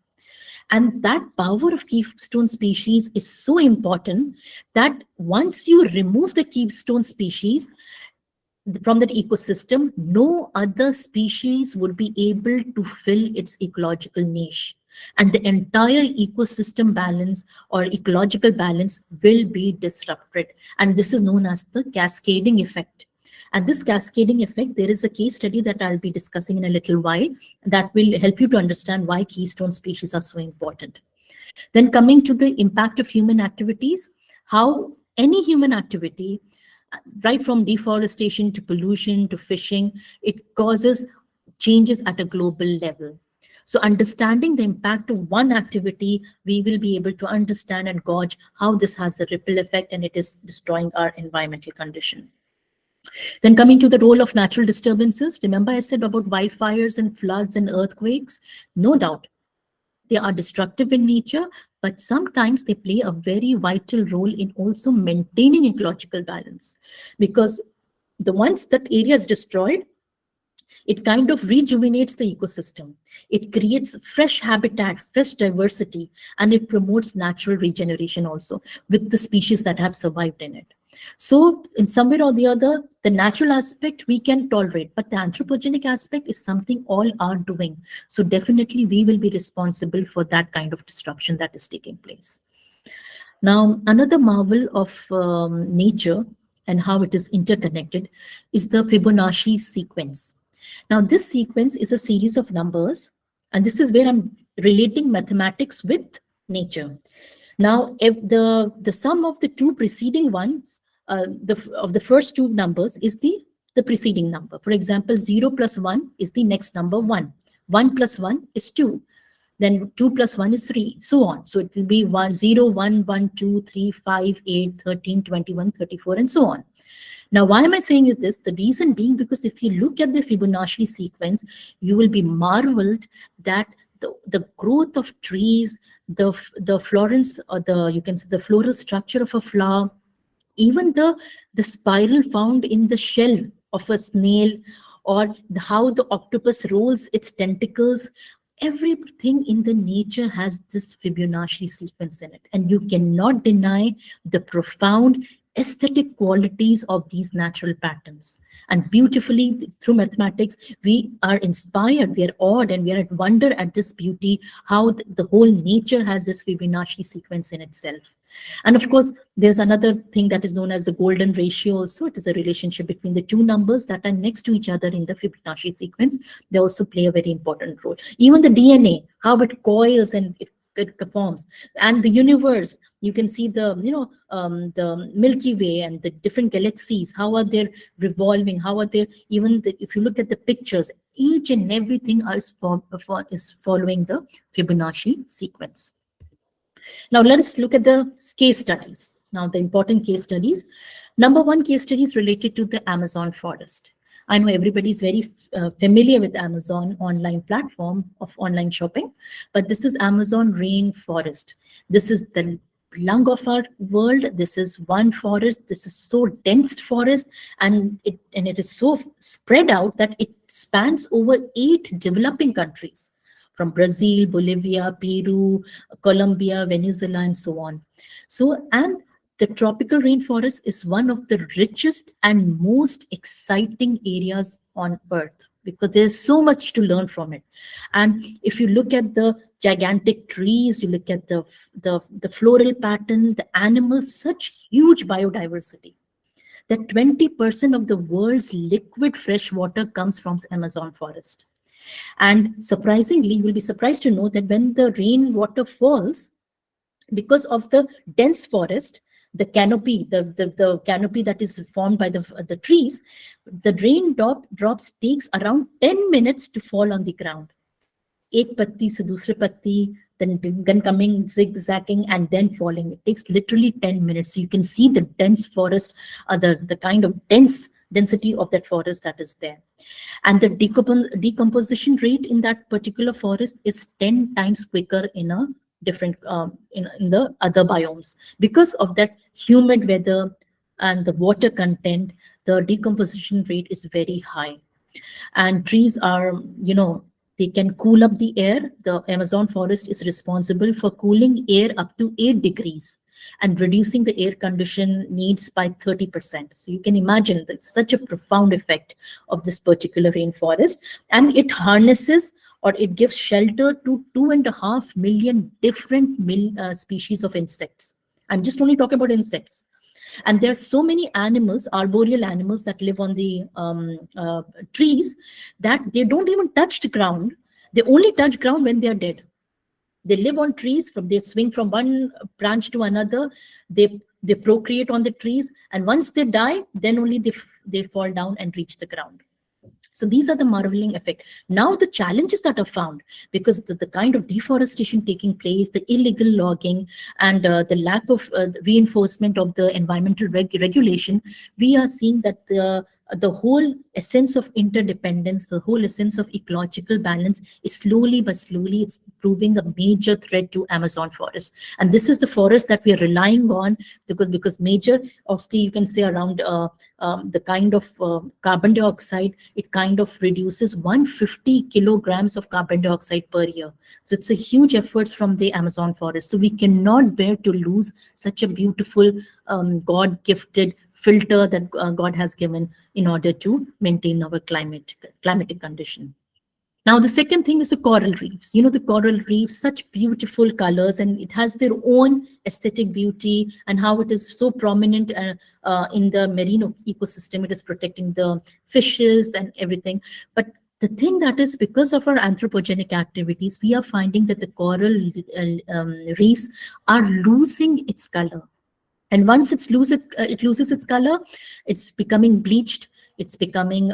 And that power of keystone species is so important that once you remove the keystone species from that ecosystem, no other species would be able to fill its ecological niche. And the entire ecosystem balance or ecological balance will be disrupted. And this is known as the cascading effect. And this cascading effect, there is a case study that I'll be discussing in a little while that will help you to understand why keystone species are so important. Then coming to the impact of human activities, how any human activity, right from deforestation to pollution to fishing, it causes changes at a global level. So understanding the impact of one activity, we will be able to understand and gauge how this has the ripple effect and it is destroying our environmental condition. Then coming to the role of natural disturbances, remember I said about wildfires and floods and earthquakes? No doubt, they are destructive in nature, but sometimes they play a very vital role in also maintaining ecological balance. Because once that area is destroyed, it kind of rejuvenates the ecosystem. It creates fresh habitat, fresh diversity, and it promotes natural regeneration also with the species that have survived in it. So in some way or the other, the natural aspect we can tolerate, but the anthropogenic aspect is something all are doing. So definitely we will be responsible for that kind of destruction that is taking place. Now, another marvel of nature and how it is interconnected is the Fibonacci sequence. Now, this sequence is a series of numbers, and this is where I'm relating mathematics with nature. Now, if the sum of the two preceding ones, of the first two numbers is the preceding number. For example, 0 plus 1 is the next number 1. 1 plus 1 is 2. Then 2 plus 1 is 3, so on. So it will be 1, 0, 1, 1, 2, 3, 5, 8, 13, 21, 34, and so on. Now, why am I saying you this? The reason being because if you look at the Fibonacci sequence, you will be marveled that the growth of trees, the florence, or you can say the floral structure of a flower, even the spiral found in the shell of a snail, or how the octopus rolls its tentacles, everything in the nature has this Fibonacci sequence in it. And you cannot deny the profound aesthetic qualities of these natural patterns. And beautifully, through mathematics, we are inspired, we are awed, and we are at wonder at this beauty, how the whole nature has this Fibonacci sequence in itself. And of course, there's another thing that is known as the golden ratio also. It is a relationship between the two numbers that are next to each other in the Fibonacci sequence. They also play a very important role. Even the DNA, how it coils and it forms, and the universe, you can see the Milky Way and the different galaxies, how are they revolving, how are they, if you look at the pictures, each and everything is following the Fibonacci sequence. Now let us look at the case studies. Now the important case studies. Number one case study is related to the Amazon forest. I know everybody is very familiar with Amazon online platform of online shopping, but this is Amazon rainforest. This is the lung of our world. This is one forest. This is so dense forest, and it is so spread out that it spans over 8 developing countries, from Brazil, Bolivia, Peru, Colombia, Venezuela, and so on. So, and the tropical rainforest is one of the richest and most exciting areas on Earth. because there's so much to learn from it. And if you look at the gigantic trees, you look at the floral pattern, the animals, such huge biodiversity, that 20% of the world's liquid fresh water comes from Amazon forest. And surprisingly, you will be surprised to know that when the rainwater falls, because of the dense forest, the canopy, the canopy that is formed by the trees, the drops takes around 10 minutes to fall on the ground. एक पत्ती से दूसरे पत्ती, then coming zigzagging and then falling. It takes literally 10 minutes. So you can see the dense forest, the kind of density of that forest that is there. And the decomposition rate in that particular forest is 10 times quicker in a different in the other biomes. Because of that humid weather and the water content, the decomposition rate is very high. And trees are, they can cool up the air. The Amazon forest is responsible for cooling air up to 8 degrees and reducing the air condition needs by 30%. So you can imagine that such a profound effect of this particular rainforest. And it harnesses, or it gives shelter to 2.5 million different species of insects. I'm just only talking about insects. And there are so many animals, arboreal animals, that live on the trees, that they don't even touch the ground. They only touch ground when they are dead. They live on trees, they swing from one branch to another. They procreate on the trees, and once they die, then only they fall down and reach the ground. So these are the marveling effect. Now the challenges that are found, because the kind of deforestation taking place, the illegal logging, and the lack of reinforcement of the environmental regulation, we are seeing that the whole essence of interdependence, the whole essence of ecological balance is slowly but slowly, it's proving a major threat to Amazon forest. And this is the forest that we are relying on, because major of the, you can say, around the kind of carbon dioxide, it kind of reduces 150 kilograms of carbon dioxide per year. So it's a huge effort from the Amazon forest. So we cannot bear to lose such a beautiful God-gifted filter that God has given in order to maintain our climatic condition. Now, the second thing is the coral reefs. The coral reefs, such beautiful colors, and it has their own aesthetic beauty, and how it is so prominent in the marine ecosystem. It is protecting the fishes and everything. But the thing that is, because of our anthropogenic activities, we are finding that the coral reefs are losing its color. And once it loses its color, it's becoming bleached. It's becoming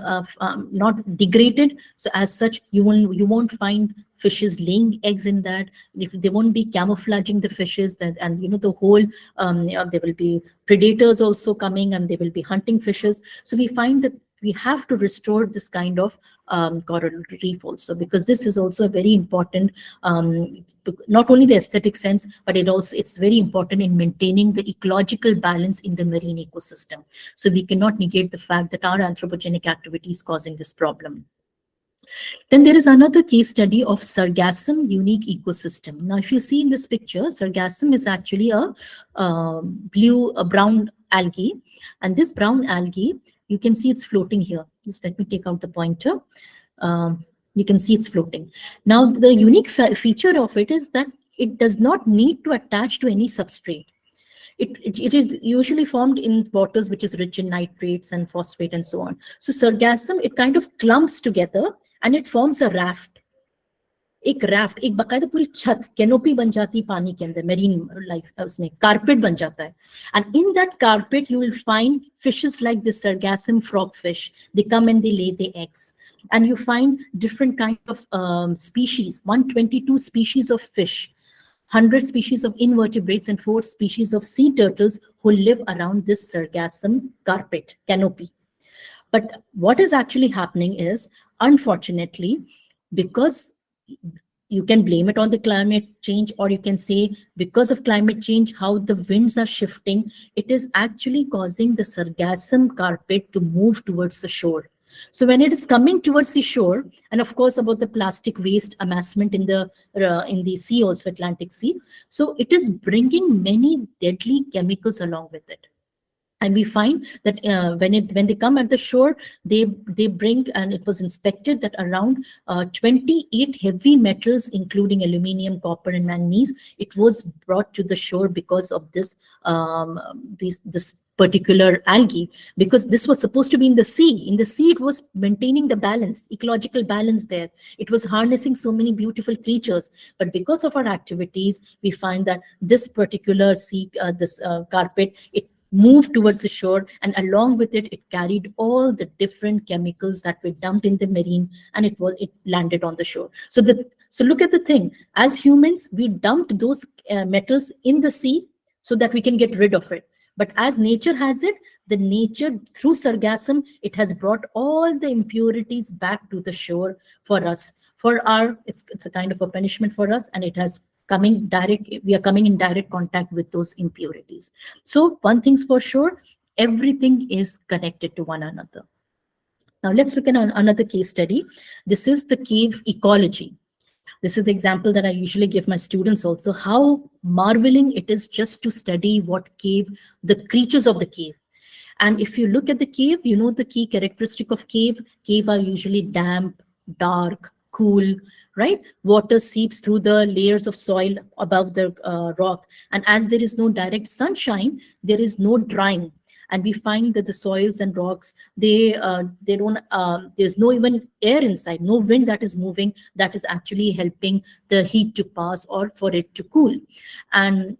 not degraded. So as such, you won't find fishes laying eggs in that. They won't be camouflaging the fishes. And the whole there will be predators also coming, and they will be hunting fishes. So we find that we have to restore this kind of coral reef also, because this is also a very important, not only the aesthetic sense, but it's very important in maintaining the ecological balance in the marine ecosystem. So we cannot negate the fact that our anthropogenic activity is causing this problem. Then there is another case study of sargassum unique ecosystem. Now, if you see in this picture, sargassum is actually a brown algae, and this brown algae, you can see it's floating here. Just let me take out the pointer. You can see it's floating. Now, the unique feature of it is that it does not need to attach to any substrate. It is usually formed in waters which is rich in nitrates and phosphate and so on. So sargassum, it kind of clumps together and it forms a raft. एक raft, एक बकायदा पूरी छत canopy बन जाती पानी के अंदर, marine life उसमें carpet बन जाता है. And in that carpet you will find fishes like the sargassum frogfish. They come and they lay the eggs. And you find different kind of species, 122 species of fish, 100 species of invertebrates, and 4 species of sea turtles who live around this sargassum carpet, canopy. But what is actually happening is, unfortunately, because you can blame it on the climate change, or you can say because of climate change, how the winds are shifting, it is actually causing the sargassum carpet to move towards the shore. So when it is coming towards the shore, and of course about the plastic waste amassment in the sea, also Atlantic Sea, so it is bringing many deadly chemicals along with it. And we find that when they come at the shore, they bring, and it was inspected that around 28 heavy metals, including aluminium, copper, and manganese, it was brought to the shore because of this particular algae, because this was supposed to be in the sea. In the sea, it was maintaining the balance, ecological balance there. It was harnessing so many beautiful creatures. But because of our activities, we find that this particular sea, this carpet, it moved towards the shore, and along with it, it carried all the different chemicals that were dumped in the marine, and it landed on the shore. So look at the thing. As humans, we dumped those metals in the sea so that we can get rid of it. But as nature has it, the nature through sargassum, it has brought all the impurities back to the shore for us. It's a kind of a punishment for us, and it has we are coming in direct contact with those impurities. So one thing's for sure, everything is connected to one another. Now let's look at another case study. This is the cave ecology. This is the example that I usually give my students also, how marveling it is just to study the creatures of the cave. And if you look at the cave, you know the key characteristic of cave. Cave are usually damp, dark, cool, right? Water seeps through the layers of soil above the rock. And as there is no direct sunshine, there is no drying. And we find that the soils and rocks, they don't, there's no even air inside, no wind that is moving, that is actually helping the heat to pass or for it to cool. And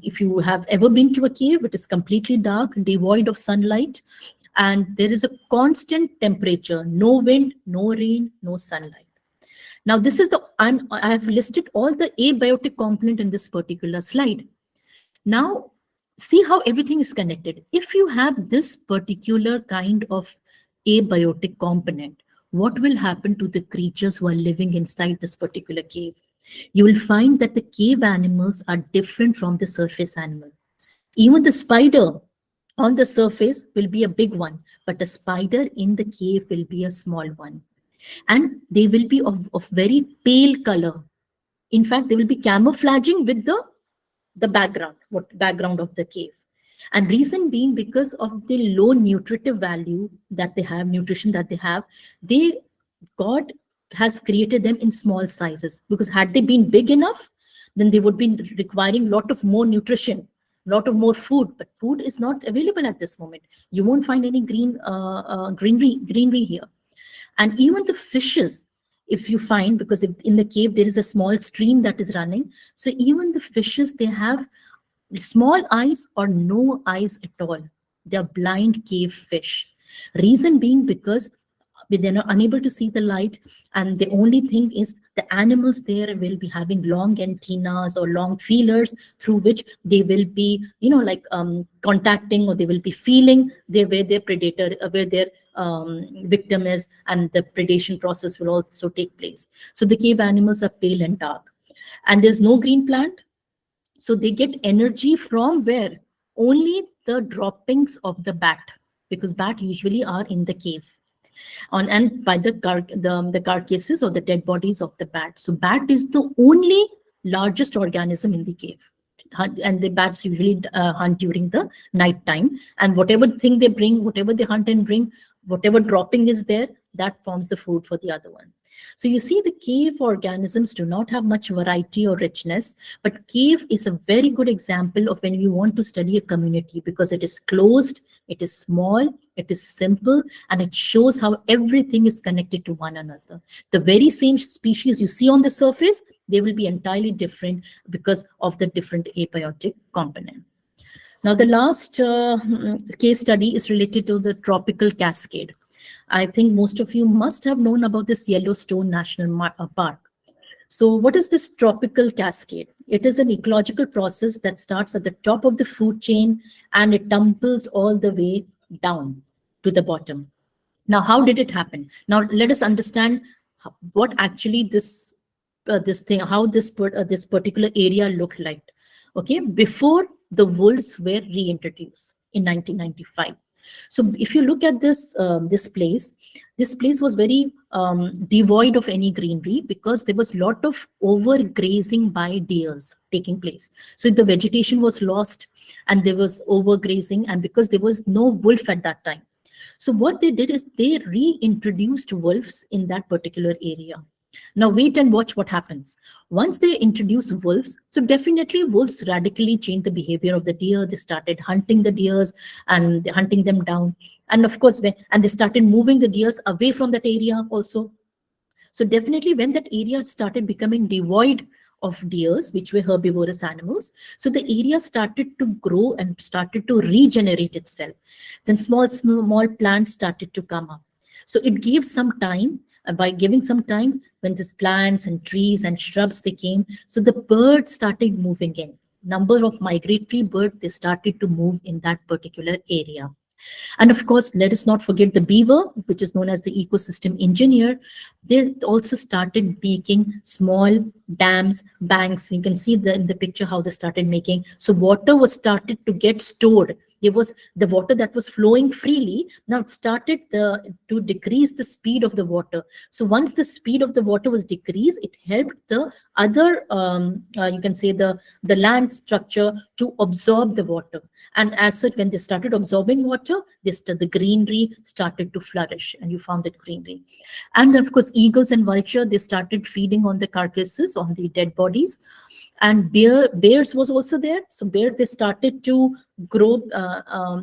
if you have ever been to a cave, it is completely dark, devoid of sunlight, and there is a constant temperature, no wind, no rain, no sunlight. Now, this is I have listed all the abiotic component in this particular slide. Now, see how everything is connected. If you have this particular kind of abiotic component, what will happen to the creatures who are living inside this particular cave? You will find that the cave animals are different from the surface animal. Even the spider on the surface will be a big one, but a spider in the cave will be a small one. And they will be of very pale color. In fact, they will be camouflaging with the background of the cave. And reason being, because of the low nutritive value that they have, nutrition that they have, God has created them in small sizes. Because had they been big enough, then they would be requiring a lot of more nutrition, a lot of more food. But food is not available at this moment. You won't find any greenery here. And even the fishes, if you find, because in the cave there is a small stream that is running, so even the fishes, they have small eyes or no eyes at all. They are blind cave fish. Reason being, because they're not unable to see the light, and the only thing is the animals there will be having long antennas or long feelers through which they will be, contacting, or they will be feeling where their predator, where their victim is, and the predation process will also take place. So the cave animals are pale and dark, and there's no green plant. So they get energy from where? Only the droppings of the bat, because bat usually are in the cave. And by the carcasses or the dead bodies of the bat. So bat is the only largest organism in the cave. And the bats usually hunt during the night time. And whatever thing they bring, whatever they hunt and bring, whatever dropping is there, that forms the food for the other one. So you see, the cave organisms do not have much variety or richness, but cave is a very good example of when you want to study a community, because it is closed, it is small, it is simple, and it shows how everything is connected to one another. The very same species you see on the surface, they will be entirely different because of the different abiotic component. Now, the last case study is related to the tropical cascade. I think most of you must have known about this Yellowstone National Park. So what is this tropical cascade? It is an ecological process that starts at the top of the food chain and it tumbles all the way down to the bottom. Now, how did it happen? Now, let us understand what actually this particular area looked like. Okay, before the wolves were reintroduced in 1995. So if you look at this place was very devoid of any greenery, because there was a lot of overgrazing by deers taking place. So the vegetation was lost, and there was overgrazing, and because there was no wolf at that time. So what they did is they reintroduced wolves in that particular area. Now wait and watch what happens. Once they introduce wolves, so definitely wolves radically changed the behavior of the deer. They started hunting the deers and hunting them down. And of course, and they started moving the deers away from that area also. So definitely when that area started becoming devoid of deers, which were herbivorous animals, so the area started to grow and started to regenerate itself. Then small plants started to come up. So it gave some time, and by giving some time, when these plants and trees and shrubs they came, so the birds started moving in. Number of migratory birds, they started to move in that particular area. And of course, let us not forget the beaver, which is known as the ecosystem engineer. They also started making small dams, banks. You can see in the picture how they started making. So water was started to get stored. There was the water that was flowing freely. Now it started to decrease the speed of the water. So once the speed of the water was decreased, it helped the other, you can say the land structure to absorb the water. And as such, when they started absorbing water, the greenery started to flourish, and you found that greenery. And of course, eagles and vulture, they started feeding on the carcasses, on the dead bodies. And bears was also there. So bears, they started to grow,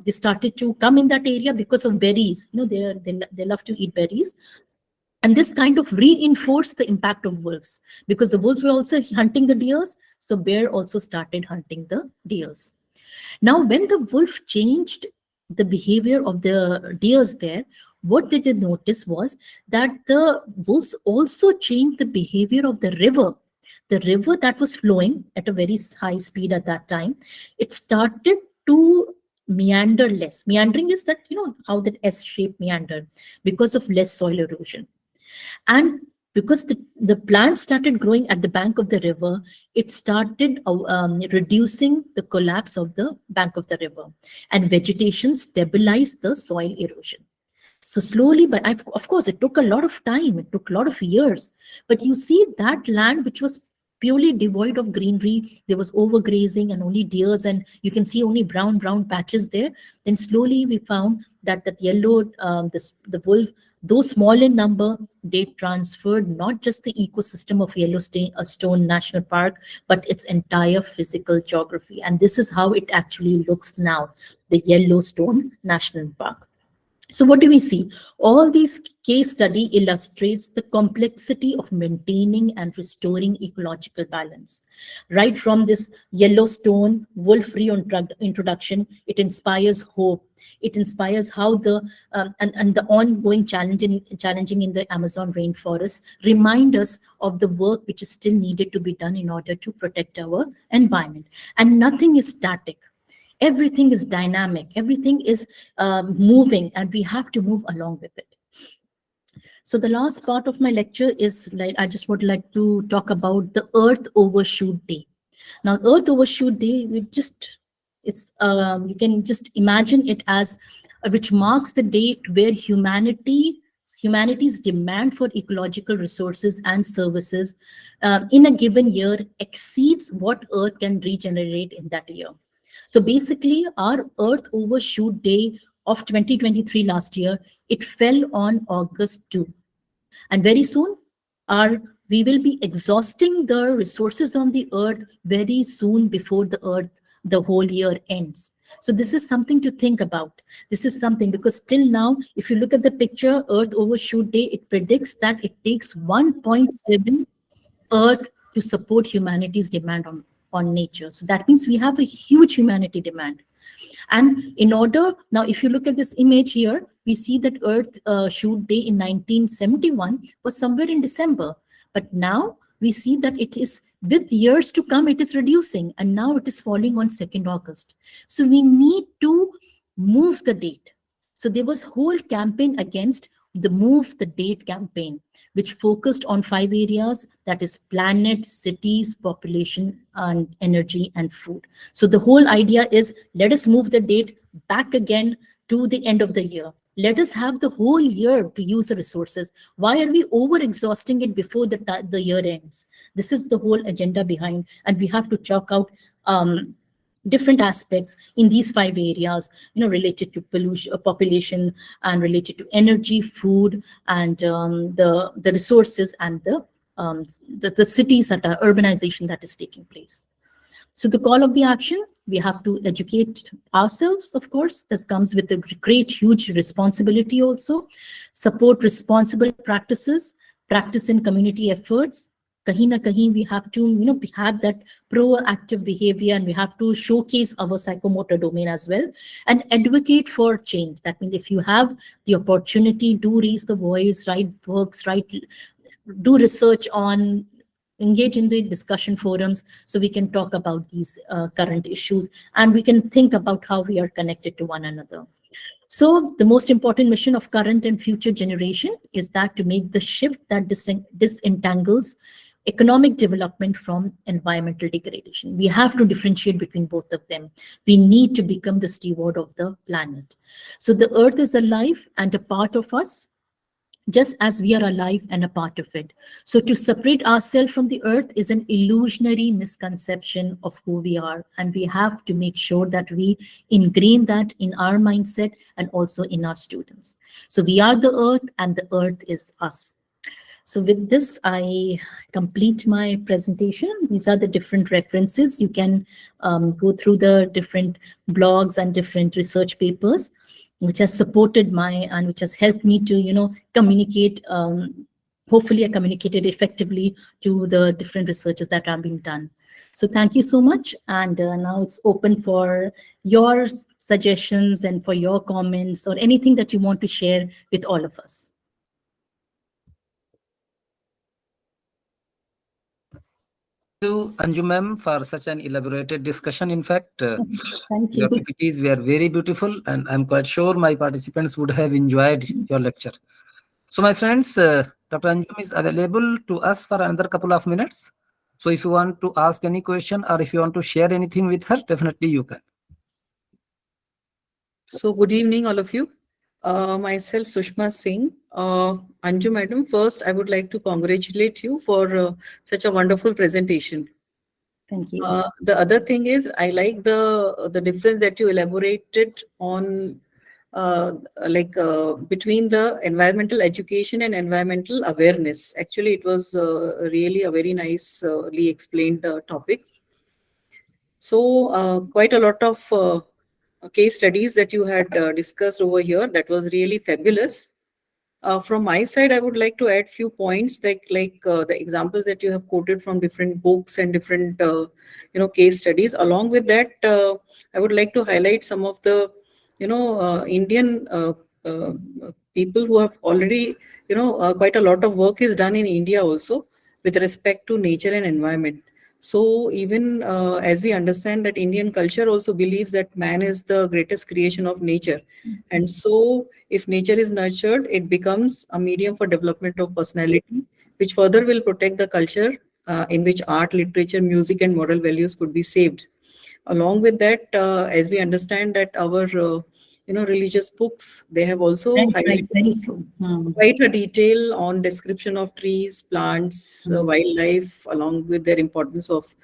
they started to come in that area because of berries. You know, they love to eat berries. And this kind of reinforced the impact of wolves, because the wolves were also hunting the deers. So bear also started hunting the deers. Now, when the wolf changed the behavior of the deers there, what they did notice was that the wolves also changed the behavior of the river. The river that was flowing at a very high speed at that time, it started to meander less. Meandering is that, you know, how that S-shaped meander because of less soil erosion. And because the plants started growing at the bank of the river, it started reducing the collapse of the bank of the river, and vegetation stabilized the soil erosion. So slowly, but of course, it took a lot of time, it took a lot of years. But you see that land which was purely devoid of greenery, there was overgrazing and only deers, and you can see only brown patches there. Then slowly we found that yellow, the wolf, though small in number, they transferred not just the ecosystem of Yellowstone National Park, but its entire physical geography. And this is how it actually looks now, the Yellowstone National Park. So what do we see? All these case study illustrates the complexity of maintaining and restoring ecological balance. Right from this Yellowstone wolf-free introduction, it inspires hope. It inspires how and the ongoing challenging in the Amazon rainforest remind us of the work which is still needed to be done in order to protect our environment. And nothing is static. Everything is dynamic, everything is moving, and we have to move along with it. So the last part of my lecture is, like, I just would like to talk about the Earth Overshoot Day. Now, Earth Overshoot Day, you can just imagine it as which marks the date where humanity's demand for ecological resources and services in a given year exceeds what Earth can regenerate in that year. So basically, our Earth Overshoot Day of 2023 last year, it fell on August 2. And very soon, we will be exhausting the resources on the Earth very soon before the whole year ends. So this is something to think about. This is something, because till now, if you look at the picture, Earth Overshoot Day, it predicts that it takes 1.7 Earth to support humanity's demand on nature. So that means we have a huge humanity demand. And in order, now if you look at this image here, we see that Earth Shoot Day in 1971 was somewhere in December. But now we see that it is, with years to come, it is reducing. And now it is falling on 2nd August. So we need to move the date. So there was whole campaign against the Move the Date campaign, which focused on 5 areas, that is planet, cities, population, and energy and food. So the whole idea is, let us move the date back again to the end of the year. Let us have the whole year to use the resources. Why are we over exhausting it before the year ends? This is the whole agenda behind, and we have to chalk out different aspects in these 5 areas, related to pollution, population, and related to energy, food, and the resources, and the cities that are urbanization that is taking place. So the call of the action, we have to educate ourselves, of course. This comes with a great, huge responsibility also. Support responsible practices, practice in community efforts. Kahin na kahin, we have to, have that proactive behavior, and we have to showcase our psychomotor domain as well, and advocate for change. That means if you have the opportunity, do raise the voice, write books, do research on, engage in the discussion forums, so we can talk about these current issues, and we can think about how we are connected to one another. So the most important mission of current and future generation is that to make the shift that disentangles economic development from environmental degradation. We have to differentiate between both of them. We need to become the steward of the planet. So the earth is alive and a part of us, just as we are alive and a part of it. So to separate ourselves from the earth is an illusionary misconception of who we are. And we have to make sure that we ingrain that in our mindset and also in our students. So we are the earth and the earth is us. So with this, I complete my presentation. These are the different references. You can go through the different blogs and different research papers, which has supported and which has helped me to, communicate. Hopefully, I communicated effectively to the different researches that are being done. So thank you so much. And now it's open for your suggestions and for your comments or anything that you want to share with all of us. You, Anjum ma'am, for such an elaborated discussion. In fact, Thank your you. PPTs were very beautiful, and I'm quite sure my participants would have enjoyed your lecture. So, my friends, Dr. Anjum is available to us for another couple of minutes. So, if you want to ask any question or if you want to share anything with her, definitely you can. So, good evening, all of you. Myself, Sushma Singh. Anju madam, first, I would like to congratulate you for such a wonderful presentation. Thank you. The other thing is, I like the difference that you elaborated on, between the environmental education and environmental awareness. Actually, it was really a very nicely explained topic. So, quite a lot of case studies that you had discussed over here. That was really fabulous. From my side, I would like to add few points like the examples that you have quoted from different books and different case studies. Along with that, I would like to highlight some of the Indian people who have already quite a lot of work is done in India also with respect to nature and environment. So even as we understand that Indian culture also believes that man is the greatest creation of nature. And so if nature is nurtured, it becomes a medium for development of personality, which further will protect the culture in which art, literature, music, and moral values could be saved. Along with that, as we understand that our religious books, they have also highlighted quite a detail on description of trees, plants, wildlife, along with their importance of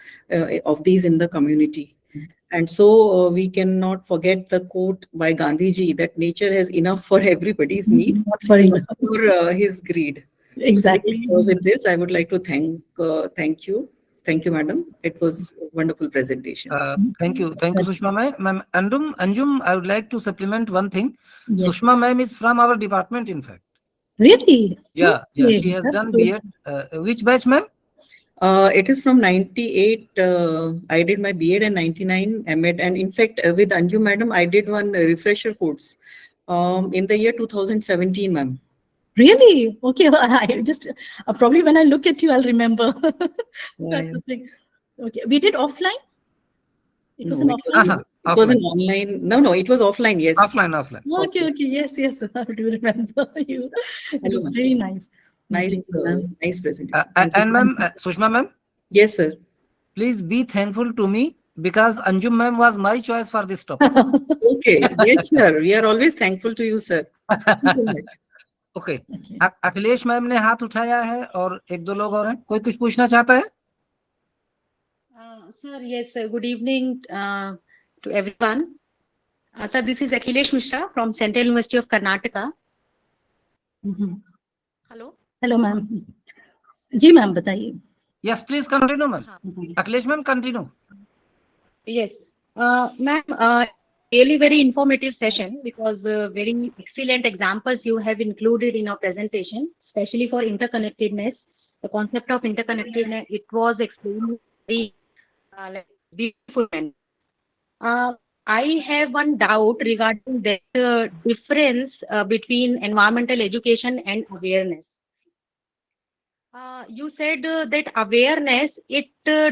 these in the community. And so we cannot forget the quote by Gandhiji that nature has enough for everybody's need, Not for enough. for his greed. Exactly. So, with this, I would like to thank you. Thank you, madam. It was a wonderful presentation. Thank you, Sushma ma'am. Anjum, I would like to supplement one thing. Yes. Sushma ma'am is from our department, in fact. Really? Yeah, yeah. Okay, She has that's done good. B.Ed. Which batch, ma'am? It is from 98. I did my B.Ed and 99 M.Ed. And in fact, with Anju madam, I did one refresher course in the year 2017, ma'am. Really? Okay. Well, I just probably when I look at you, I'll remember. That's the thing. Okay. We did offline? It was an offline? It was an online. No, it was offline. Yes. Offline. Okay. Yes. I do remember you. It was very nice. Nice presentation. And ma'am, Sushma ma'am? Yes, sir. Please be thankful to me because Anjum ma'am was my choice for this topic. Okay. Yes, sir. We are always thankful to you, sir. Thank you so much. Okay Akhilesh ma'am ने हाथ उठाया है और एक दो लोग और हैं कोई कुछ पूछना चाहता है Sir, yes, good evening to everyone. Sir, this is Akhilesh Mishra from Central University of Karnataka. Hello. Hello ma'am जी मैम बताइए Yes, please continue, ma'am. Akhilesh ma'am, continue. Yes, ma'am, really very informative session because very excellent examples you have included in your presentation, especially for interconnectedness. The concept of interconnectedness, it was explained very like beautiful. I have one doubt regarding that difference between environmental education and awareness. You said that awareness, it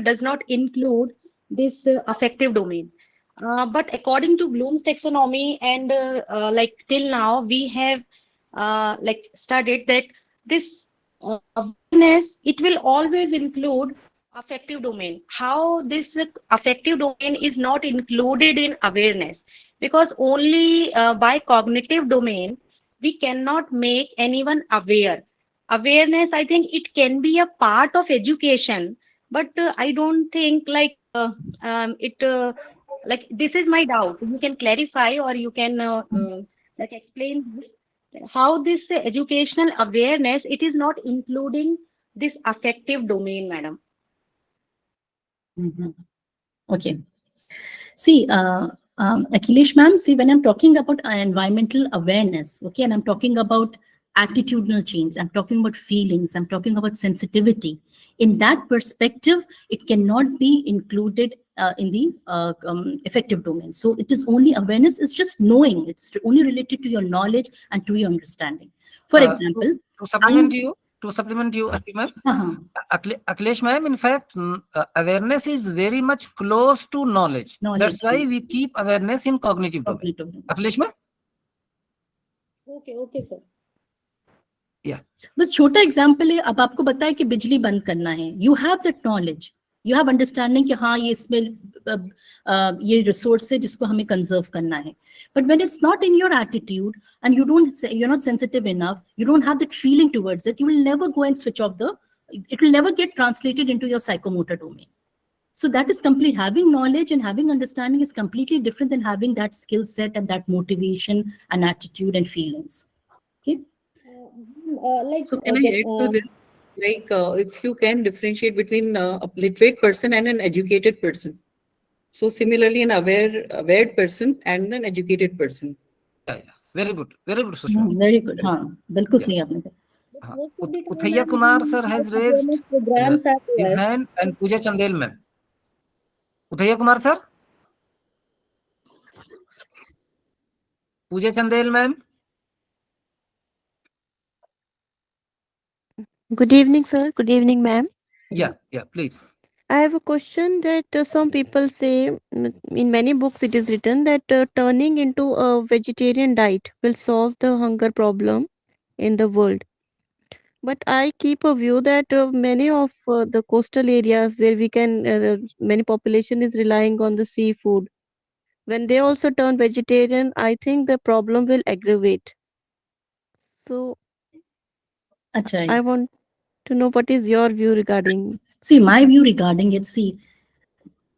does not include this affective domain. But according to Bloom's taxonomy and like till now, we have like studied that this awareness, it will always include affective domain. How this affective domain is not included in awareness? Because only by cognitive domain, we cannot make anyone aware. Awareness, I think it can be a part of education, but I don't think like like this is my doubt. You can clarify or you can like explain this, how this educational awareness, it is not including this affective domain, madam. Okay. See, Akhilesh ma'am, see, when I'm talking about environmental awareness, okay, and I'm talking about attitudinal change, I'm talking about feelings, I'm talking about sensitivity. In that perspective, it cannot be included in the effective domain. So it is only awareness, it's just knowing, it's only related to your knowledge and to your understanding. For example, To supplement you, Akhilesh uh-huh. Akhilesh ma'am, in fact, awareness is very much close to knowledge. That's why we keep awareness in cognitive domain. Akhilesh ma'am? Okay, okay, sir. Yeah. बस छोटा example है अब आपको पता है कि बिजली बंद करना है you have that knowledge you have understanding कि हाँ ये इसमें ये रिसोर्स है जिसको हमें कंजर्व करना है but when it's not in your attitude and you are not sensitive enough you don't have that feeling towards it you will never go and switch off the it will never get translated into your psychomotor domain. So that is complete. Having knowledge and having understanding is completely different than having that skill set and that motivation and attitude and feelings. Okay. Like, So can I add to this? Like, if you can differentiate between a literate person and an educated person. So similarly, an aware person and an educated person. Yeah. Very good, Sushma. Very good. हाँ, बिल्कुल सही आपने कहा. Uthaiya Kumar sir has raised his hand and Pooja Chandel ma'am. Uthaiya Kumar sir? Pooja Chandel ma'am? Good evening, sir. Good evening, ma'am. Yeah, please. I have a question that some people say, in many books it is written that turning into a vegetarian diet will solve the hunger problem in the world. But I keep a view that many of the coastal areas where we can, many population is relying on the seafood. When they also turn vegetarian, I think the problem will aggravate. So Achha. I want to know what is your view regarding. See, my view regarding it, see,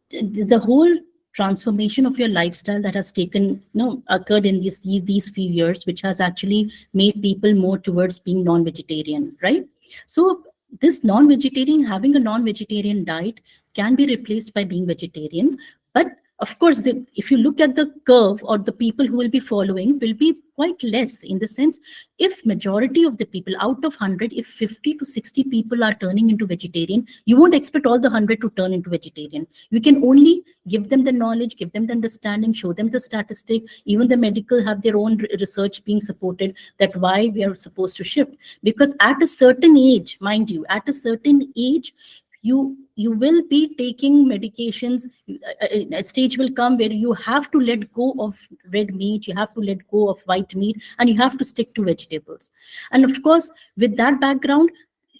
the whole transformation of your lifestyle that has occurred in these few years, which has actually made people more towards being non-vegetarian, right? So this non-vegetarian, having a non-vegetarian diet can be replaced by being vegetarian, but of course, if you look at the curve or the people who will be following will be quite less in the sense, if majority of the people out of 100, if 50 to 60 people are turning into vegetarian, you won't expect all the 100 to turn into vegetarian. You can only give them the knowledge, give them the understanding, show them the statistic. Even the medical have their own research being supported that why we are supposed to shift. Because at a certain age, mind you, at a certain age, you will be taking medications. A stage will come where you have to let go of red meat, you have to let go of white meat, and you have to stick to vegetables. And of course, with that background,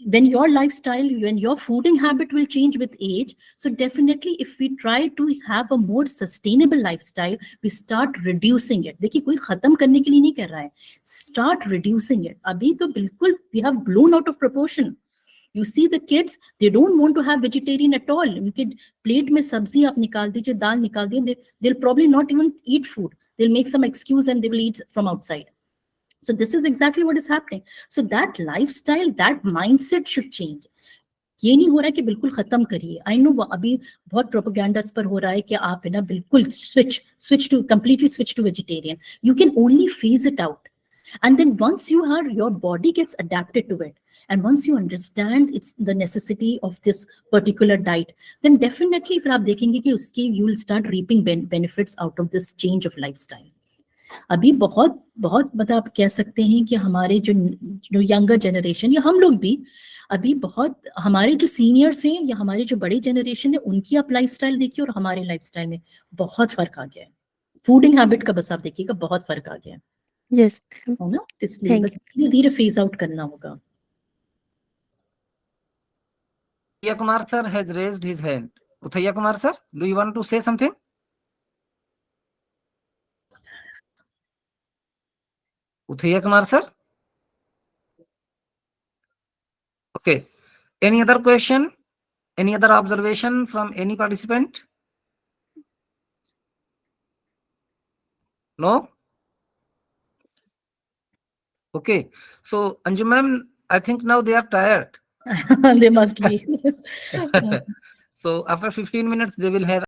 when your lifestyle, when your fooding habit will change with age, so definitely if we try to have a more sustainable lifestyle, we start reducing it. देखिए कोई खत्म करने के लिए नहीं कर रहा है, start reducing it. अभी तो बिल्कुल we have blown out of proportion. You see the kids, they don't want to have vegetarian at all. You can plate mein sabzi aap nikal dijiye, dal nikal diye, they'll probably not even eat food. They'll make some excuse and they will eat from outside. So this is exactly what is happening. So that lifestyle, that mindset should change. ये नहीं हो रहा है कि बिल्कुल खत्म करिए. I know अभी बहुत प्रोपेगेंडास पर हो रहा है कि आप है ना बिल्कुल switch to completely switch to vegetarian. You can only phase it out. And then once your body gets adapted to it, and once you understand it's the necessity of this particular diet, then definitely फिर आप देखेंगे कि उसकी you will start reaping benefits out of this change of lifestyle. अभी बहुत मतलब आप कह सकते हैं कि हमारे जो यंगर जनरेशन या हम लोग भी अभी बहुत, हमारे जो सीनियर्स हैं या हमारे जो बड़ी जनरेशन है, उनकी आप लाइफस्टाइल देखिए और हमारे लाइफस्टाइल में बहुत फर्क आ गया है. फूडिंग हैबिट का बस आप देखिएगा, बहुत फर्क आ गया है. Yes. है ना? इसलिए बस धीरे धीरे फेज आउट करना होगा. Uthaiya Kumar sir has raised his hand. Uthaiya Kumar sir, do you want to say something? Uthaiya Kumar sir? Okay. Any other question? Any other observation from any participant? No? Okay. So, Anjum ma'am, I think now they are tired. They must be. So, after 15 minutes, they will have